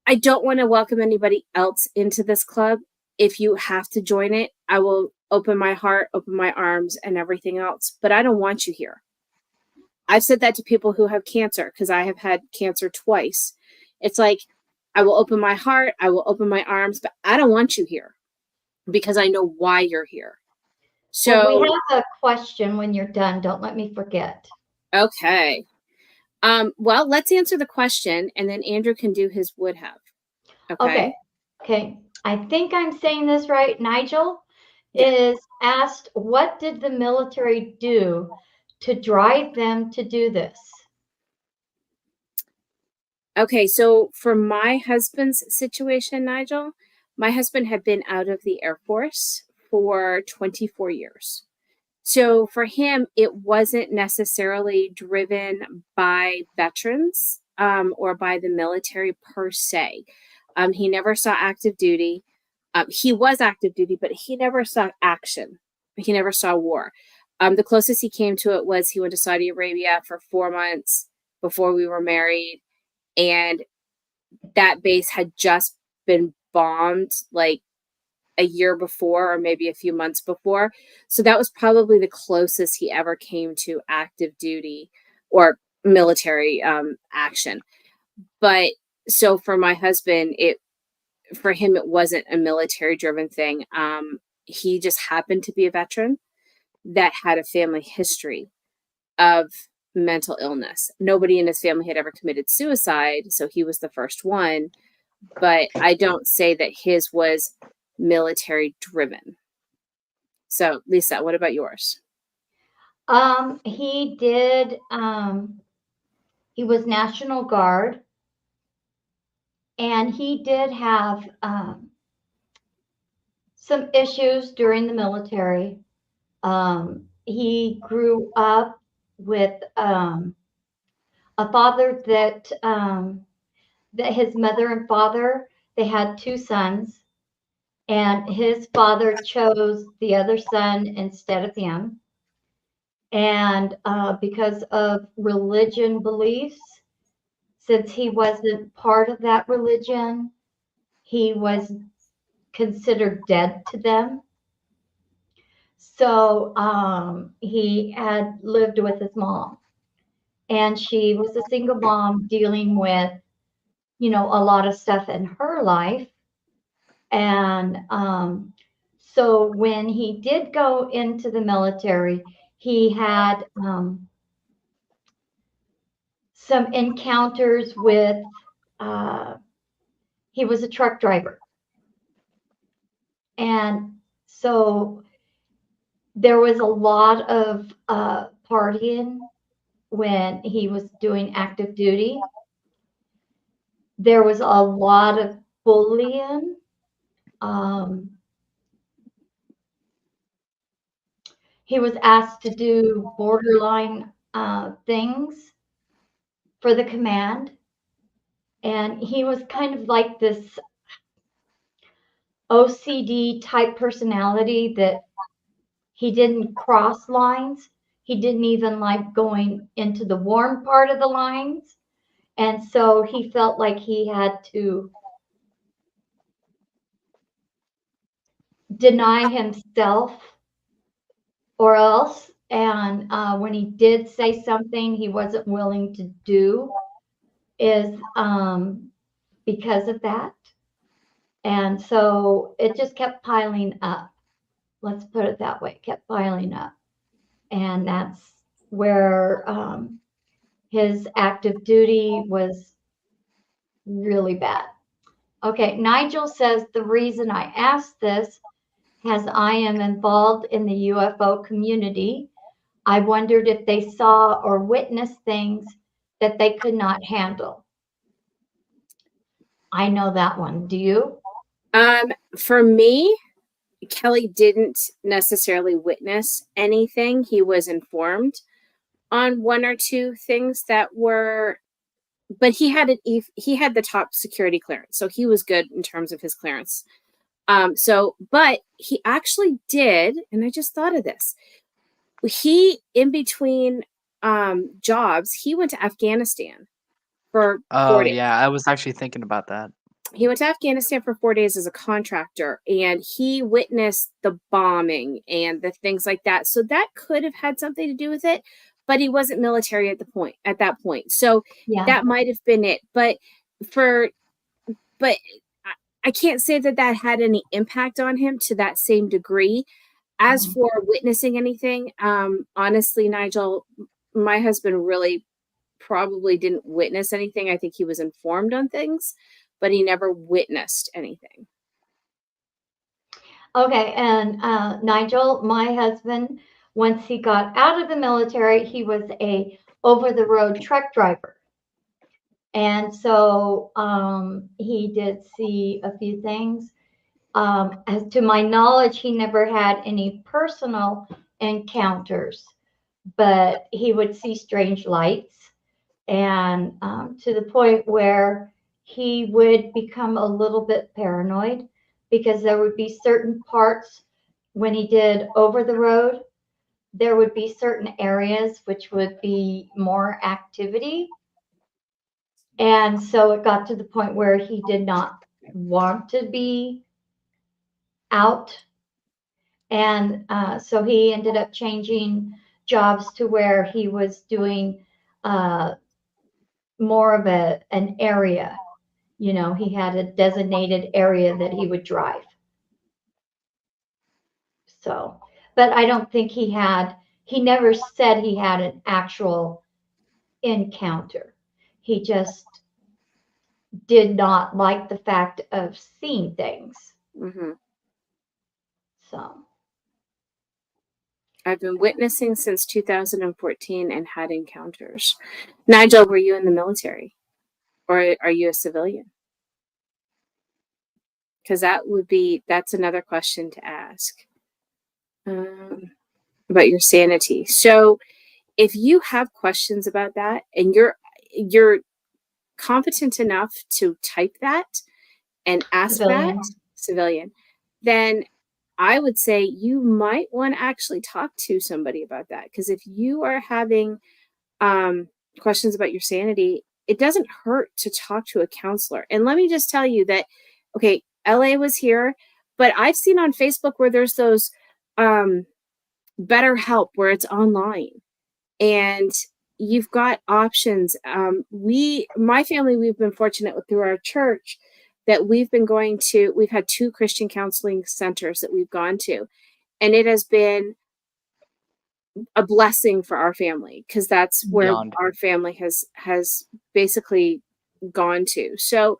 I don't want to welcome anybody else into this club. If you have to join it, I will open my heart, open my arms, and everything else. But I don't want you here. I've said that to people who have cancer because I have had cancer twice. It's like, I will open my heart, I will open my arms, but I don't want you here because I know why you're here. Well, we So, have a question when you're done. Don't let me forget. okay. Well, let's answer the question and then Andrew can do his would have. Okay. Okay. I think I'm saying this right. Nigel Yeah. is asked, what did the military do to drive them to do this? Okay, so for my husband's situation, Nigel, my husband had been out of the Air Force for 24 years. So for him, it wasn't necessarily driven by veterans or by the military per se. He never saw active duty. He was active duty, but he never saw action. He never saw war. The closest he came to it was he went to Saudi Arabia for 4 months before we were married. And that base had just been bombed like a year before or maybe a few months before. So that was probably the closest he ever came to active duty or military action. But so for my husband, for him, it wasn't a military driven thing. He just happened to be a veteran that had a family history of mental illness. Nobody in his family had ever committed suicide, so he was the first one. But I don't say that his was military driven. So, Lisa, what about yours? He did, he was National Guard, and he did have some issues during the military. He grew up with a father that his mother and father, they had 2 sons, and his father chose the other son instead of him. And because of religion beliefs, since he wasn't part of that religion, he was considered dead to them. So he had lived with his mom, and she was a single mom dealing with, a lot of stuff in her life. And so when he did go into the military, he had some encounters with, he was a truck driver. And so there was a lot of partying when he was doing active duty. There was a lot of bullying. He was asked to do borderline things for the command. And he was kind of like this OCD type personality that he didn't cross lines. He didn't even like going into the warm part of the lines. And so he felt like he had to deny himself or else. And when he did say something he wasn't willing to do, is because of that. And so it just kept piling up. Let's put it that way. It kept piling up. And that's where his active duty was really bad. Okay, Nigel says the reason I asked this, as I am involved in the UFO community, I wondered if they saw or witnessed things that they could not handle. I know that one. Do you? For me, Kelly didn't necessarily witness anything. He was informed on one or two things that were, but he had the top security clearance, so he was good in terms of his clearance. But he actually did, and I just thought of this. He, in between jobs, he went to Afghanistan for 4 days. Yeah, I was actually thinking about that. He went to Afghanistan for 4 days as a contractor, and he witnessed the bombing and the things like that. So that could have had something to do with it, but he wasn't military at that point. So Yeah. that might have been it. But I can't say that had any impact on him to that same degree. As for witnessing anything, honestly, Nigel, my husband really probably didn't witness anything. I think he was informed on things, but he never witnessed anything. Okay, and Nigel, my husband, once he got out of the military, he was a over-the-road truck driver. And so he did see a few things. As to my knowledge, he never had any personal encounters, but he would see strange lights, and to the point where he would become a little bit paranoid, because there would be certain parts when he did over the road, there would be certain areas which would be more activity. And so it got to the point where he did not want to be out. And so he ended up changing jobs to where he was doing more of an area. You know, he had a designated area that he would drive. So, but I don't think he never said he had an actual encounter. He just did not like the fact of seeing things. Mm-hmm. So I've been witnessing since 2014 and had encounters. Nigel, were you in the military, or are you a civilian? Because that's another question to ask about your sanity. So if you have questions about that and you're competent enough to type that and ask civilian, then I would say you might want to actually talk to somebody about that. Because if you are having questions about your sanity, it doesn't hurt to talk to a counselor. And let me just tell you that, okay, LA was here, but I've seen on Facebook where there's those BetterHelp where it's online. And you've got options. My family, we've been fortunate through our church that we've had 2 Christian counseling centers that we've gone to. And it has been a blessing for our family, because that's where our family has basically gone to. So,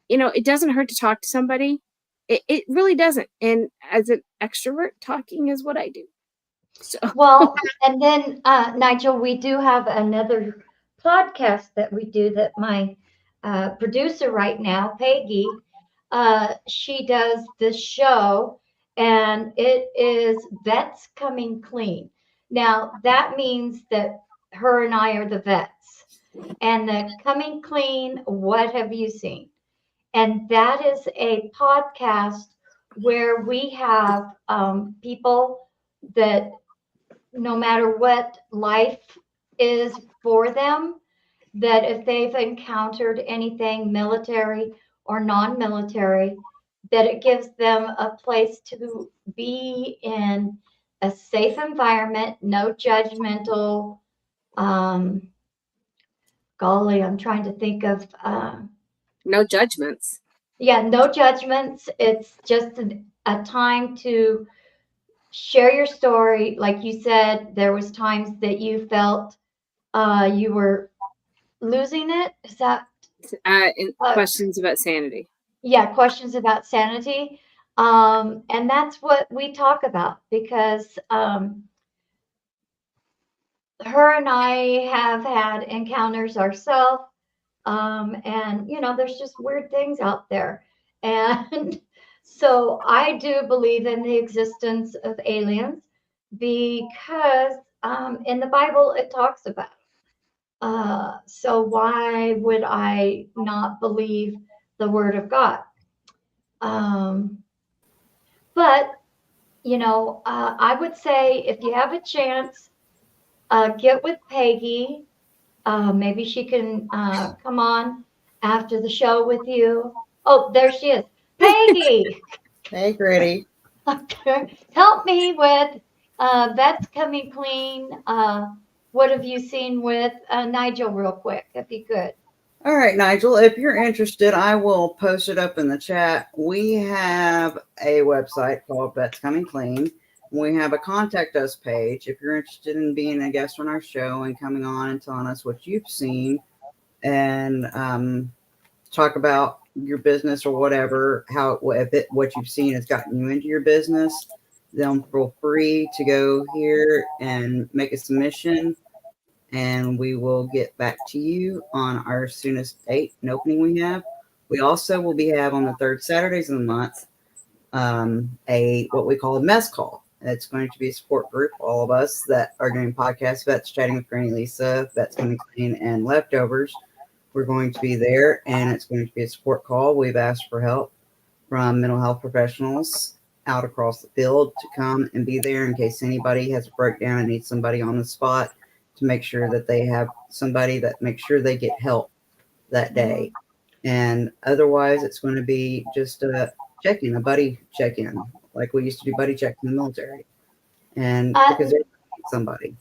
it doesn't hurt to talk to somebody. It really doesn't. And as an extrovert, talking is what I do. So. Well, and then Nigel, we do have another podcast that we do that my producer right now, Peggy, she does this show, and it is Vets Coming Clean. Now that means that her and I are the vets, and the Coming Clean, what have you seen? And that is a podcast where we have people that, no matter what life is for them, that if they've encountered anything military or non-military, that it gives them a place to be in a safe environment, no judgmental, golly, I'm trying to think of, no judgments. Yeah, no judgments. It's just a time to share your story. Like you said, there was times that you felt you were losing it. Is that Questions about sanity. yeah, questions about sanity. And that's what we talk about because her and I have had encounters ourselves. And, there's just weird things out there. And so I do believe in the existence of aliens because in the Bible it talks about it. So why would I not believe the word of God? But I would say if you have a chance, get with Peggy. Maybe she can come on after the show with you. Oh, there she is. Peggy, Hey, Gritty. help me with Vets Coming Clean. What have you seen with Nigel real quick, if you could? All right, Nigel, if you're interested, I will post it up in the chat. We have a website called Vets Coming Clean. We have a contact us page. If you're interested in being a guest on our show and coming on and telling us what you've seen and talk about your business or whatever, what you've seen has gotten you into your business, then feel free to go here and make a submission. And we will get back to you on our soonest date and opening we have. We also will have on the third Saturdays of the month what we call a mess call. It's going to be a support group, all of us that are doing podcasts, Vets Chatting with Granny Lisa, Vets Coming Clean, and Leftovers. We're going to be there, and it's going to be a support call. We've asked for help from mental health professionals out across the field to come and be there in case anybody has a breakdown and needs somebody on the spot to make sure that they have somebody that makes sure they get help that day. And otherwise, it's going to be just a check-in, a buddy check-in, like we used to do buddy checks in the military. And because there's somebody.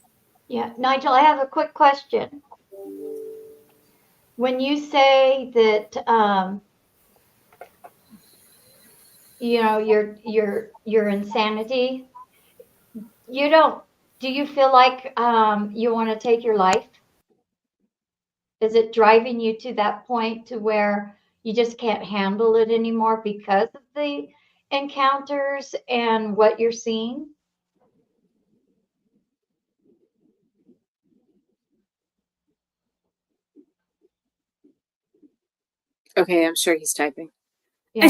Yeah, Nigel, I have a quick question. When you say that, your insanity, do you feel like you want to take your life? Is it driving you to that point to where you just can't handle it anymore because of the encounters and what you're seeing? Okay, I'm sure he's typing. Yeah.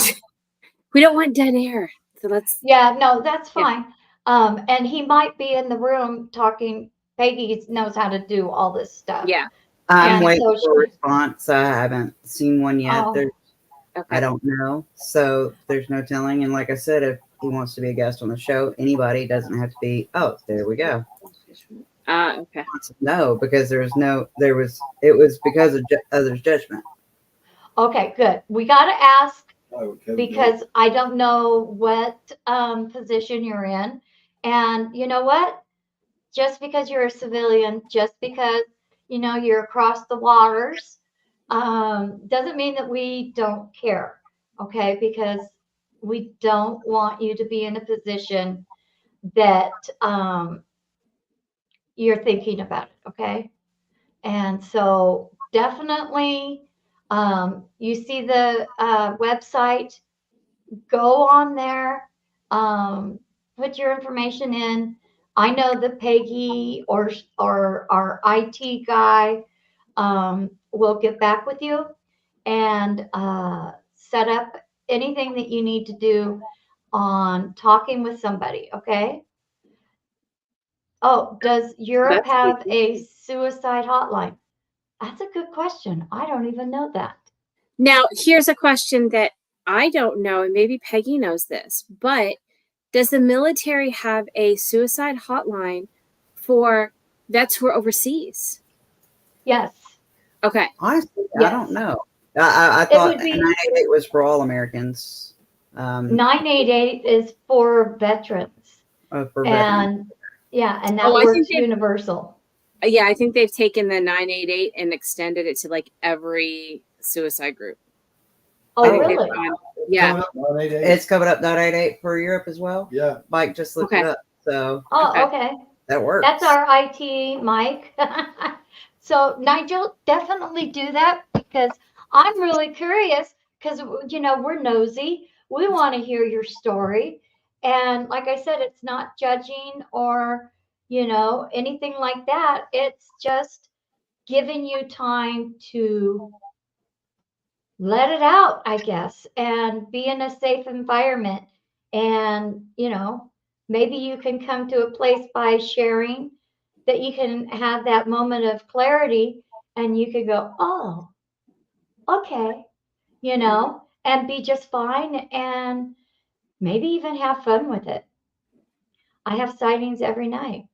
We don't want dead air. So let's. Yeah, no, that's fine. Yeah. And he might be in the room talking. Peggy knows how to do all this stuff. Yeah. I'm waiting for a response. I haven't seen one yet. Oh, okay. I don't know. So there's no telling. And like I said, if he wants to be a guest on the show, anybody doesn't have to be, oh, there we go. Okay. No, because it was because of others' judgment. Okay, good. We got to ask because I don't know what position you're in. And you know what? Just because you're a civilian, just because, you're across the waters, doesn't mean that we don't care. Okay. Because we don't want you to be in a position that you're thinking about it. Okay. And so definitely, you see the website, go on there, put your information in. I know that Peggy or our IT guy will get back with you and set up anything that you need to do on talking with somebody. Okay. Oh, does Europe have a suicide hotline? That's a good question. I don't even know that. Now, here's a question that I don't know, and maybe Peggy knows this, but does the military have a suicide hotline for vets who are overseas? Yes. Okay. Honestly, yes. I don't know. I thought 988 was for all Americans. 988 is for veterans. For veterans. And that works universal. Yeah, I think they've taken the 988 and extended it to like every suicide group. Oh, really? Yeah. It's covered up 988 for Europe as well? Yeah. Mike just looked it up. So Oh, okay. that works. That's our IT Mike. So Nigel, definitely do that because I'm really curious because we're nosy. We want to hear your story. And like I said, it's not judging or anything like that. It's just giving you time to let it out, I guess, and be in a safe environment. And, maybe you can come to a place by sharing that you can have that moment of clarity and you could go, oh, okay, and be just fine and maybe even have fun with it. I have sightings every night.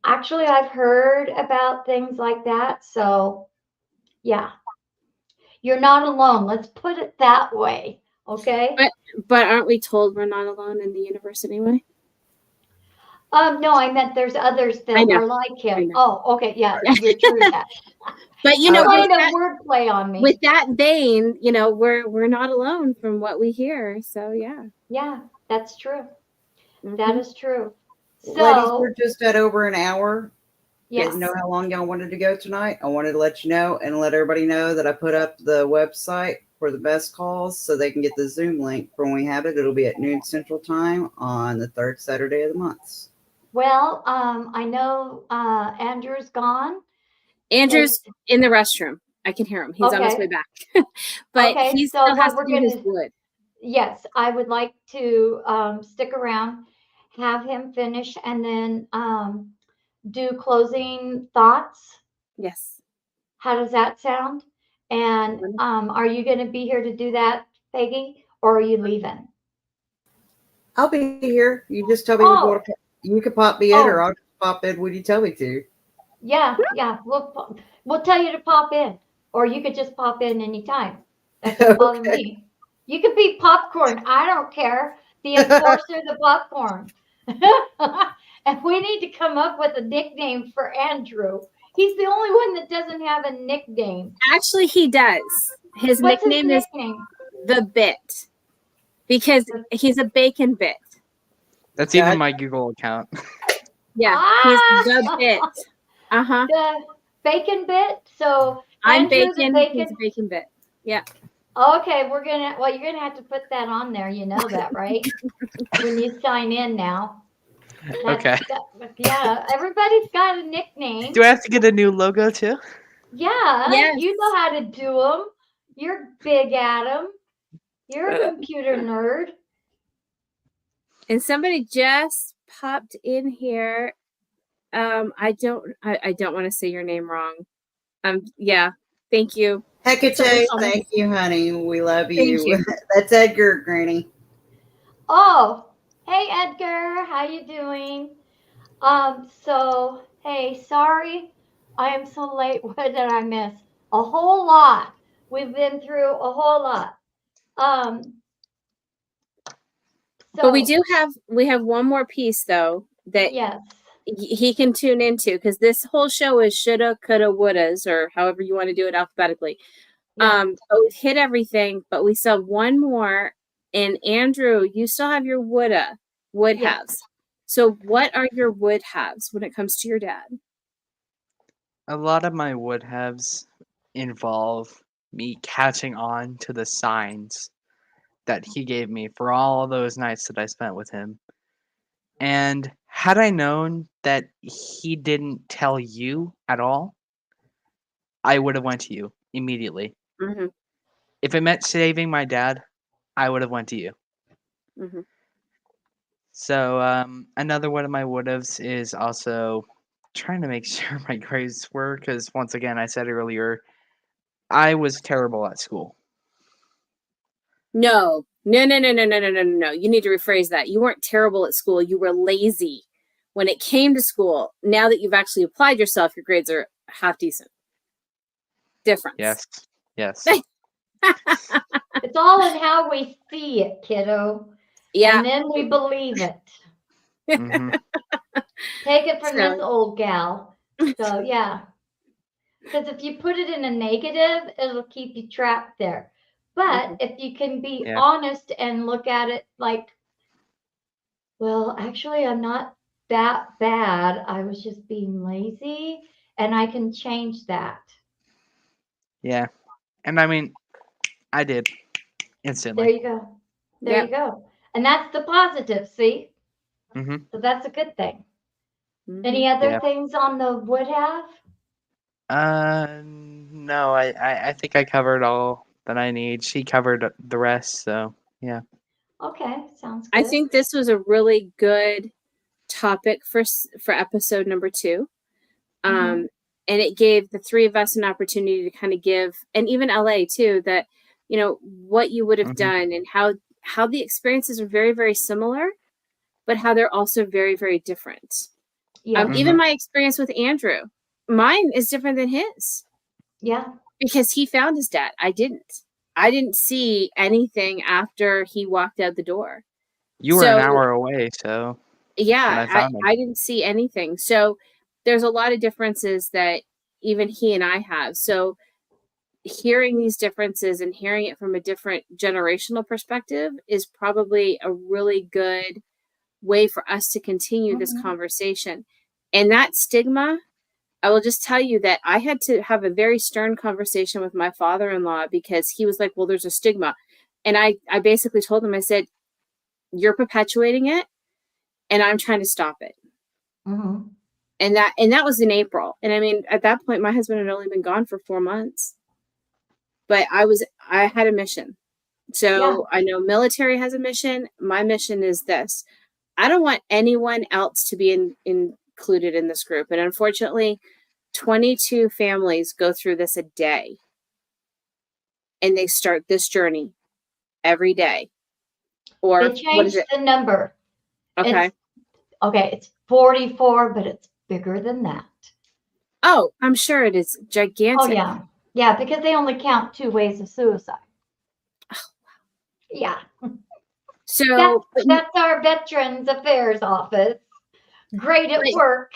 Actually, I've heard about things like that. So, yeah, you're not alone. Let's put it that way. Okay. But aren't we told we're not alone in the universe anyway? No, I meant there's others I that know. are like I him. know. Oh, okay, yeah, you're true to that. But Kind of wordplay on me. with that vein, we're not alone from what we hear. So yeah. Yeah, that's true. Mhm. That is true. Ladies, So we're just at over an hour. yes, Didn't know how long y'all wanted to go tonight. I wanted to let you know and let everybody know that I put up the website for the best calls so they can get the Zoom link for when we have it. It'll be at noon Central Time on the third Saturday of the month. well, I know Andrew's gone. Andrew's in the restroom. I can hear him. He's on his way back. But Okay, he so still has what to we're do his gonna wood. yes, I would like to stick around, have him finish, and then do closing thoughts. Yes. How does that sound? And are you going to be here to do that, Peggy, or are you leaving? I'll be here. You just tell me Oh, you could pop me in, or oh, I'll just pop in when you tell me to. yeah, yeah. We'll tell you to pop in, or you could just pop in anytime. That doesn't bother Okay. me. You could be popcorn. I don't care. The enforcer, the popcorn. And we need to come up with a nickname for Andrew. He's the only one that doesn't have a nickname. Actually, he does. His What's his nickname is nickname? The Bit because he's a bacon bit. That's even my Google account. Yeah, he's The Bit. Uh-huh. The bacon bit. So I'm Andrew the bacon. bacon. He's a bacon bit. Yeah. Okay, you're gonna have to put that on there. You know that, right? When you sign in now. Okay. Yeah, everybody's got a nickname. Do I have to get a new logo too? Yeah, yes. You know how to do them. You're big Adam. You're a computer nerd. And somebody just popped in here. I don't want to say your name wrong. Yeah. Thank you. Hecate, thank you, honey. We love you. You. That's Edgar, Granny. Oh, hey Edgar, how you doing? So hey, sorry I am so late. What did I miss? A whole lot. We've been through a whole lot. But we have one more piece though that yes, he can tune into because this whole show is shoulda, coulda, wouldas, or however you want to do it alphabetically. Yeah. But we've hit everything, but we still have one more. And Andrew, you still have your would haves. So what are your would haves when it comes to your dad? A lot of my would haves involve me catching on to the signs that he gave me for all those nights that I spent with him. And had I known that he didn't tell you at all, I would have went to you immediately. Mm-hmm. If it meant saving my dad, I would have went to you. Mm-hmm. So another one of my would haves is also trying to make sure my grades were, because once again, I said earlier, I was terrible at school. No. You need to rephrase that. You weren't terrible at school. You were lazy. When it came to school, now that you've actually applied yourself, your grades are half decent. Difference. Yes. It's all in how we see it, kiddo. Yeah. And then we believe it. Mm-hmm. Take it from this old gal. So, yeah. Because if you put it in a negative, it'll keep you trapped there. But if you can be honest and look at it like, well, actually, I'm not that bad. I was just being lazy, and I can change that. Yeah. And I mean, I did There instantly. you go. There Yep. you go. And that's the positive, see? Mm-hmm. So that's a good thing. Mhm. Any other Yeah. things on the would have? No, I think I covered all that I need. She covered the rest, so yeah. Okay, sounds I good. think this was a really good topic for episode number 2. Mhm. And it gave the three of us an opportunity to kind of give, and even LA too, that what you would have Mm-hmm. done and how the experiences are very, very similar, but how they're also very, very different. Yeah. Mm-hmm. Even my experience with Andrew, mine is different than his Yeah. because he found his dad. I didn't see anything after he walked out the door. You were an So hour away, so when yeah, I found him. I didn't see anything. So there's a lot of differences that even he and I have. So hearing these differences and hearing it from a different generational perspective is probably a really good way for us to continue this Mhm. conversation. And that stigma, I will just tell you that I had to have a very stern conversation with my father-in-law because he was like, well, there's a stigma. And I basically told him, I said, you're perpetuating it and I'm trying to stop it. Mhm. And that was in April. And I mean, at that point, my husband had only been gone for 4 months, but I had a mission. Yeah. So I know military has a mission. My mission is this. I don't want anyone else to be included in this group. And unfortunately, 22 families go through this a day. And they start this journey every day. Or They what is changed it? the number. Okay. It's 44, but it's bigger than that. Oh, I'm sure it is Oh gigantic. yeah. Yeah, because they only count 2 ways of suicide. Yeah. So, That's our Veterans Affairs office. Great at but work.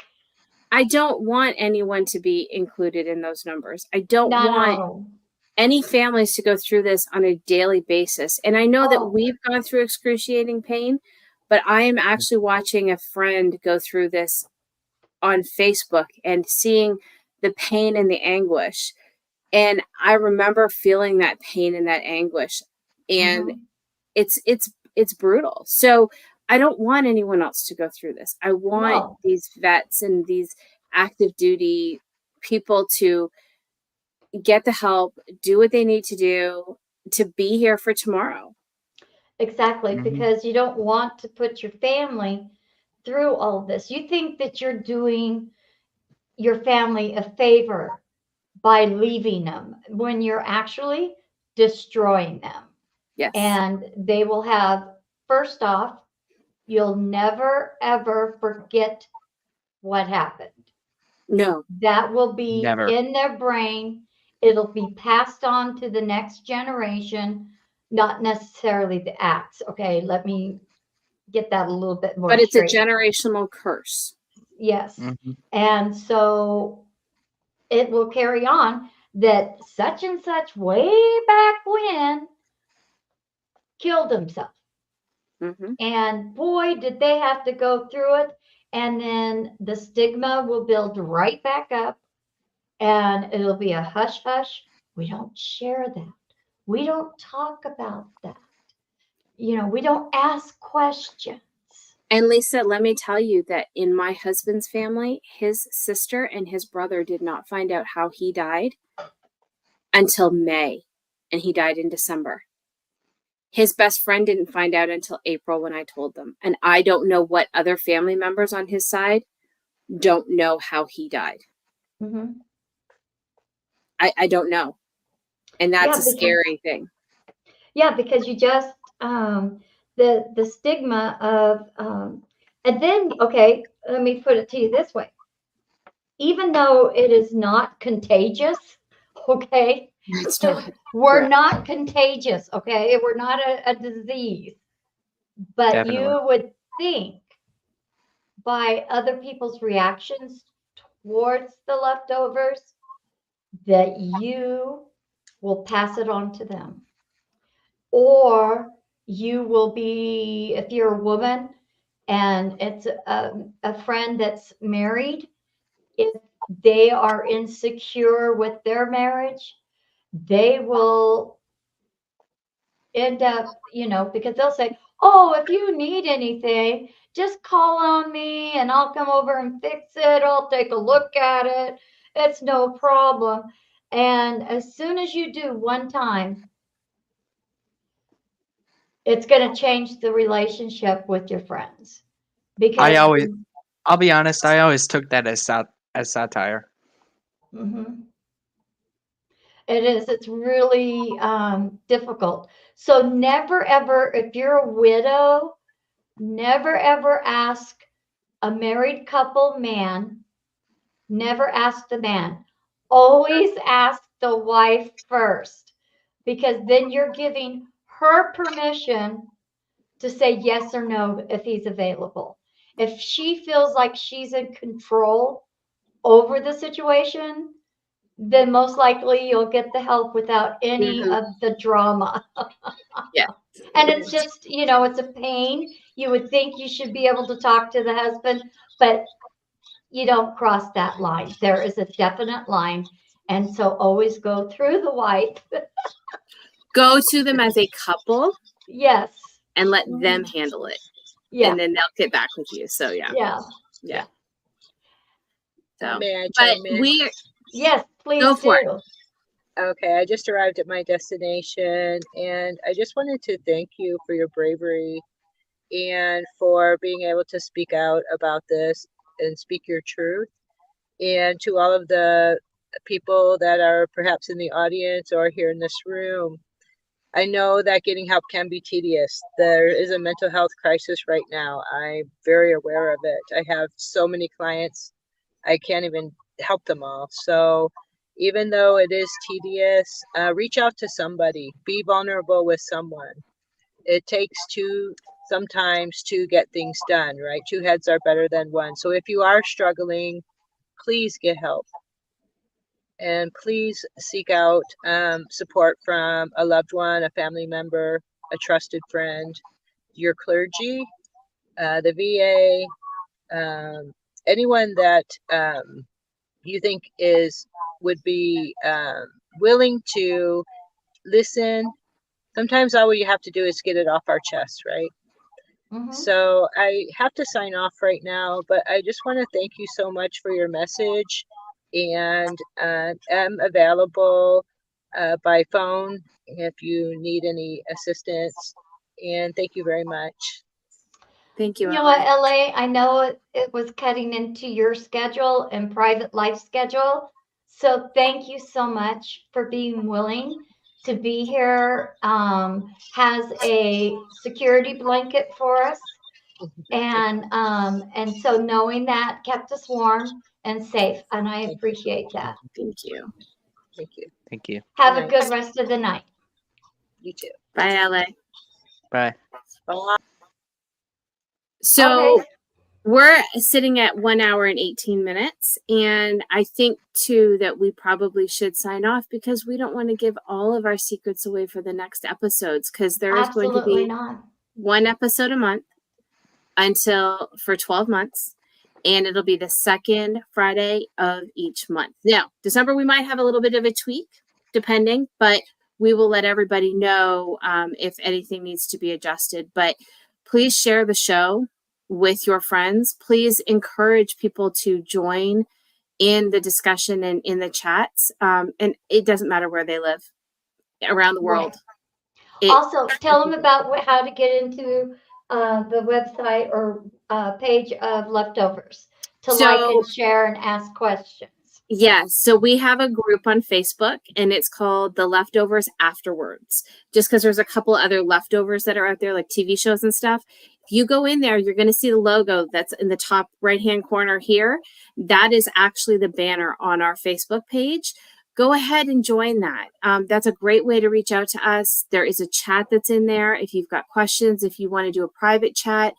I don't want anyone to be included in those numbers. I don't want No. any families to go through this on a daily basis. And I know that Oh, we've gone through excruciating pain, but I am actually watching a friend go through this on Facebook and seeing the pain and the anguish. And I remember feeling that pain and that anguish. And mhm. it's brutal. So I don't want anyone else to go through this. I want No. these vets and these active duty people to get the help, do what they need to do to be here for tomorrow. Exactly, Mm-hmm. because you don't want to put your family through all of this. You think that you're doing your family a favor by leaving them when you're actually destroying them. Yes. And they will have, first off, you'll never ever forget what happened. No. That will be Never. in their brain. It'll be passed on to the next generation, not necessarily the acts. Okay, let me get that a little bit more But it's a straight. generational curse. Yes. Mm-hmm. And so it will carry on that such and such way back when killed himself. Mm-hmm. And boy, did they have to go through it. And then the stigma will build right back up and it'll be a hush hush. We don't share that. We don't talk about that. We don't ask questions. And Lisa, let me tell you that in my husband's family, his sister and his brother did not find out how he died until May, and he died in December. His best friend didn't find out until April when I told them. And I don't know what other family members on his side don't know how he died. Mm-hmm. I don't know. And that's Yeah, a scary thing. Yeah, because you just the stigma of and then okay, let me put it to you this way. Even though it is not contagious, okay, It's not. we're Correct. not contagious, okay, we're not a disease, but Definitely. you would think by other people's reactions towards the leftovers that you will pass it on to them. Or you will be, if you're a woman, and it's a friend that's married. If they are insecure with their marriage, they will end up, because they'll say, "Oh, if you need anything, just call on me and I'll come over and fix it. I'll take a look at it. It's no problem." And as soon as you do one time, it's going to change the relationship with your friends because I'll be honest, I always took that as satire. Mhm. It is. It's really difficult. So never ever, if you're a widow, never ever ask a married couple man, never ask the man. Always ask the wife first, because then you're giving her permission to say yes or no if he's available. If she feels like she's in control over the situation, then most likely you'll get the help without any of the drama. Yeah. And it's just, it's a pain. You would think you should be able to talk to the husband, but you don't cross that line. There is a definite line. And so always go through the wife. Go to them as a couple Yes. and let them handle it. Yeah. And then they'll get back with you. So yeah. Yeah. So, May I but chime in? Yes, please go for it. Okay, I just arrived at my destination, and I just wanted to thank you for your bravery and for being able to speak out about this and speak your truth. And to all of the people that are perhaps in the audience or here in this room, I know that getting help can be tedious. There is a mental health crisis right now. I'm very aware of it. I have so many clients, I can't even help them all. So even though it is tedious, reach out to somebody, be vulnerable with someone. It takes two sometimes to get things done, right? Two heads are better than one. So if you are struggling, please get help. And please seek out support from a loved one, a family member, a trusted friend, your clergy, the VA, anyone that you think would be willing to listen. Sometimes all you have to do is get it off our chest, right? So I have to sign off right now, but I just want to thank you so much for your message, and am available by phone if you need any assistance. And thank you very much. Thank you. You know what, LA, I know it was cutting into your schedule and private life schedule. So thank you so much for being willing to be here. Has a security blanket for us. And so knowing that kept us warm and safe. And I appreciate that. Thank you. Thank you. Thank you. Have a good rest of the night. You too. Bye, LA. Bye. Bye. So Okay. we're sitting at 1 hour and 18 minutes. And I think, too, that we probably should sign off because we don't want to give all of our secrets away for the next episodes, because there is going to Absolutely be not. one episode a month for 12 months. And it'll be the second Friday of each month. Now, December, we might have a little bit of a tweak, depending, but we will let everybody know if anything needs to be adjusted. But please share the show with your friends. Please encourage people to join in the discussion and in the chats. And it doesn't matter where they live around the world. Right. Also, tell them about how to get into the website or page of Leftovers to like and share and ask questions. Yes. So we have a group on Facebook, and it's called The Leftovers Afterwards, just because there's a couple other leftovers that are out there, like TV shows and stuff. If you go in there, you're going to see the logo that's in the top right-hand corner here. That is actually the banner on our Facebook page. Go ahead and join that. That's a great way to reach out to us. There is a chat that's in there. If you've got questions, if you want to do a private chat,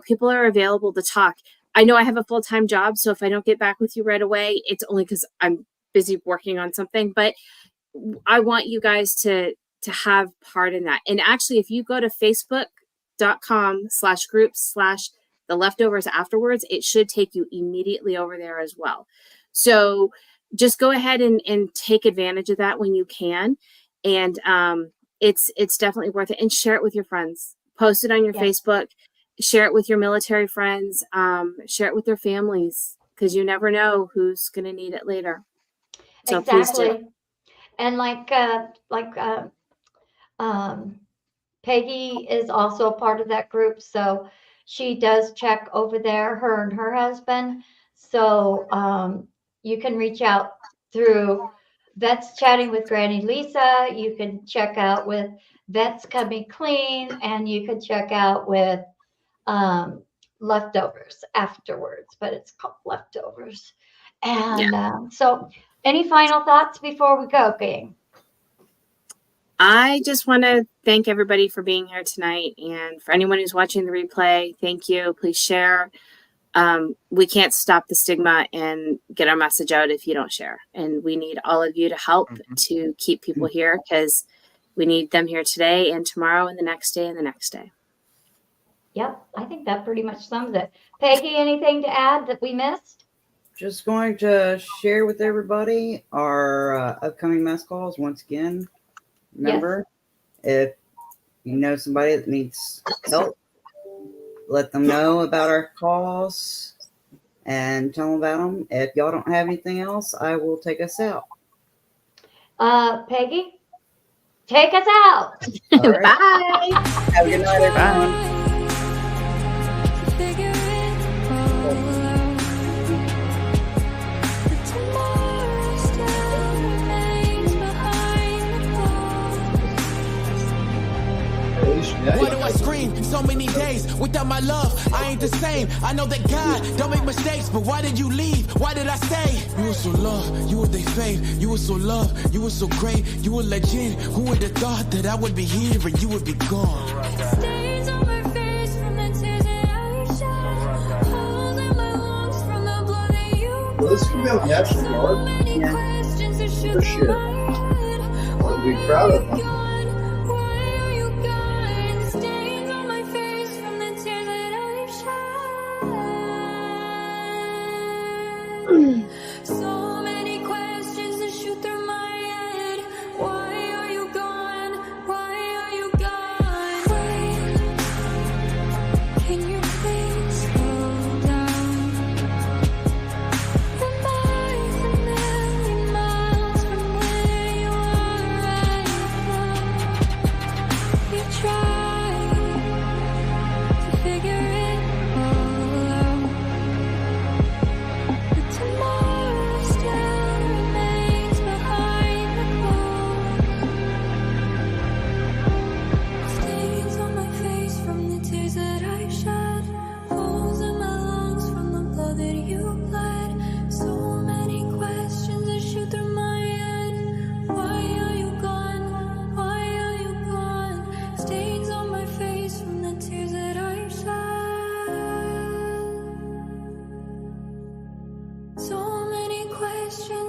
people are available to talk. I know I have a full-time job, so if I don't get back with you right away, it's only because I'm busy working on something. But I want you guys to have part in that. And actually, if you go to facebook.com/groups/ the leftovers afterwards, it should take you immediately over there as well. So just go ahead and take advantage of that when you can. And it's definitely worth it. And share it with your friends. Post it on your Facebook. Share it with your military friends. Share it with their families, because you never know who's going to need it later. So please do. And Peggy is also a part of that group, so she does check over there, her and her husband. So you can reach out through Vets Chatting with Granny Lisa. You can check out with Vets Coming Clean, and you can check out with Leftovers afterwards, but it's called Leftovers. And so any final thoughts before we go, gang? I just want to thank everybody for being here tonight. And for anyone who's watching the replay, thank you. Please share. We can't stop the stigma and get our message out if you don't share. And we need all of you to help to keep people here, because we need them here today and tomorrow and the next day and the next day. Yep, I think that pretty much sums it. Peggy, anything to add that we missed? Just going to share with everybody our upcoming mess calls once again. Remember, if you know somebody that needs help, let them know about our calls and tell them about them. If y'all don't have anything else, I will take us out. Peggy, take us out. Right. Bye. Have a good night, everyone. Why do I scream so many days without my love? I ain't the same. I know that God don't make mistakes, but why did you leave? Why did I stay? You were so loved, you were they fave. You were so loved, you were so great. You were legend. Who would have thought that I would be here and you would be gone? Stains on my face from the tears that I shed. Holes in my lungs from the blood that you bled. Well, this could be on the actual yard. Yeah. For sure. I want to be proud of them. So many questions that shoot through my head. Why are you gone? Why are you gone? Wait, can you please slow down? Am I a million miles from where you are right now? You try to figure it all out. Tomorrow still remains behind the cloud. Stains on my face from the tears that I shed. Holes in my lungs from the blood that you bled. So many questions that shoot through my head. Why are you gone? Why are you gone? Stains on my face from the tears that I shed. So many questions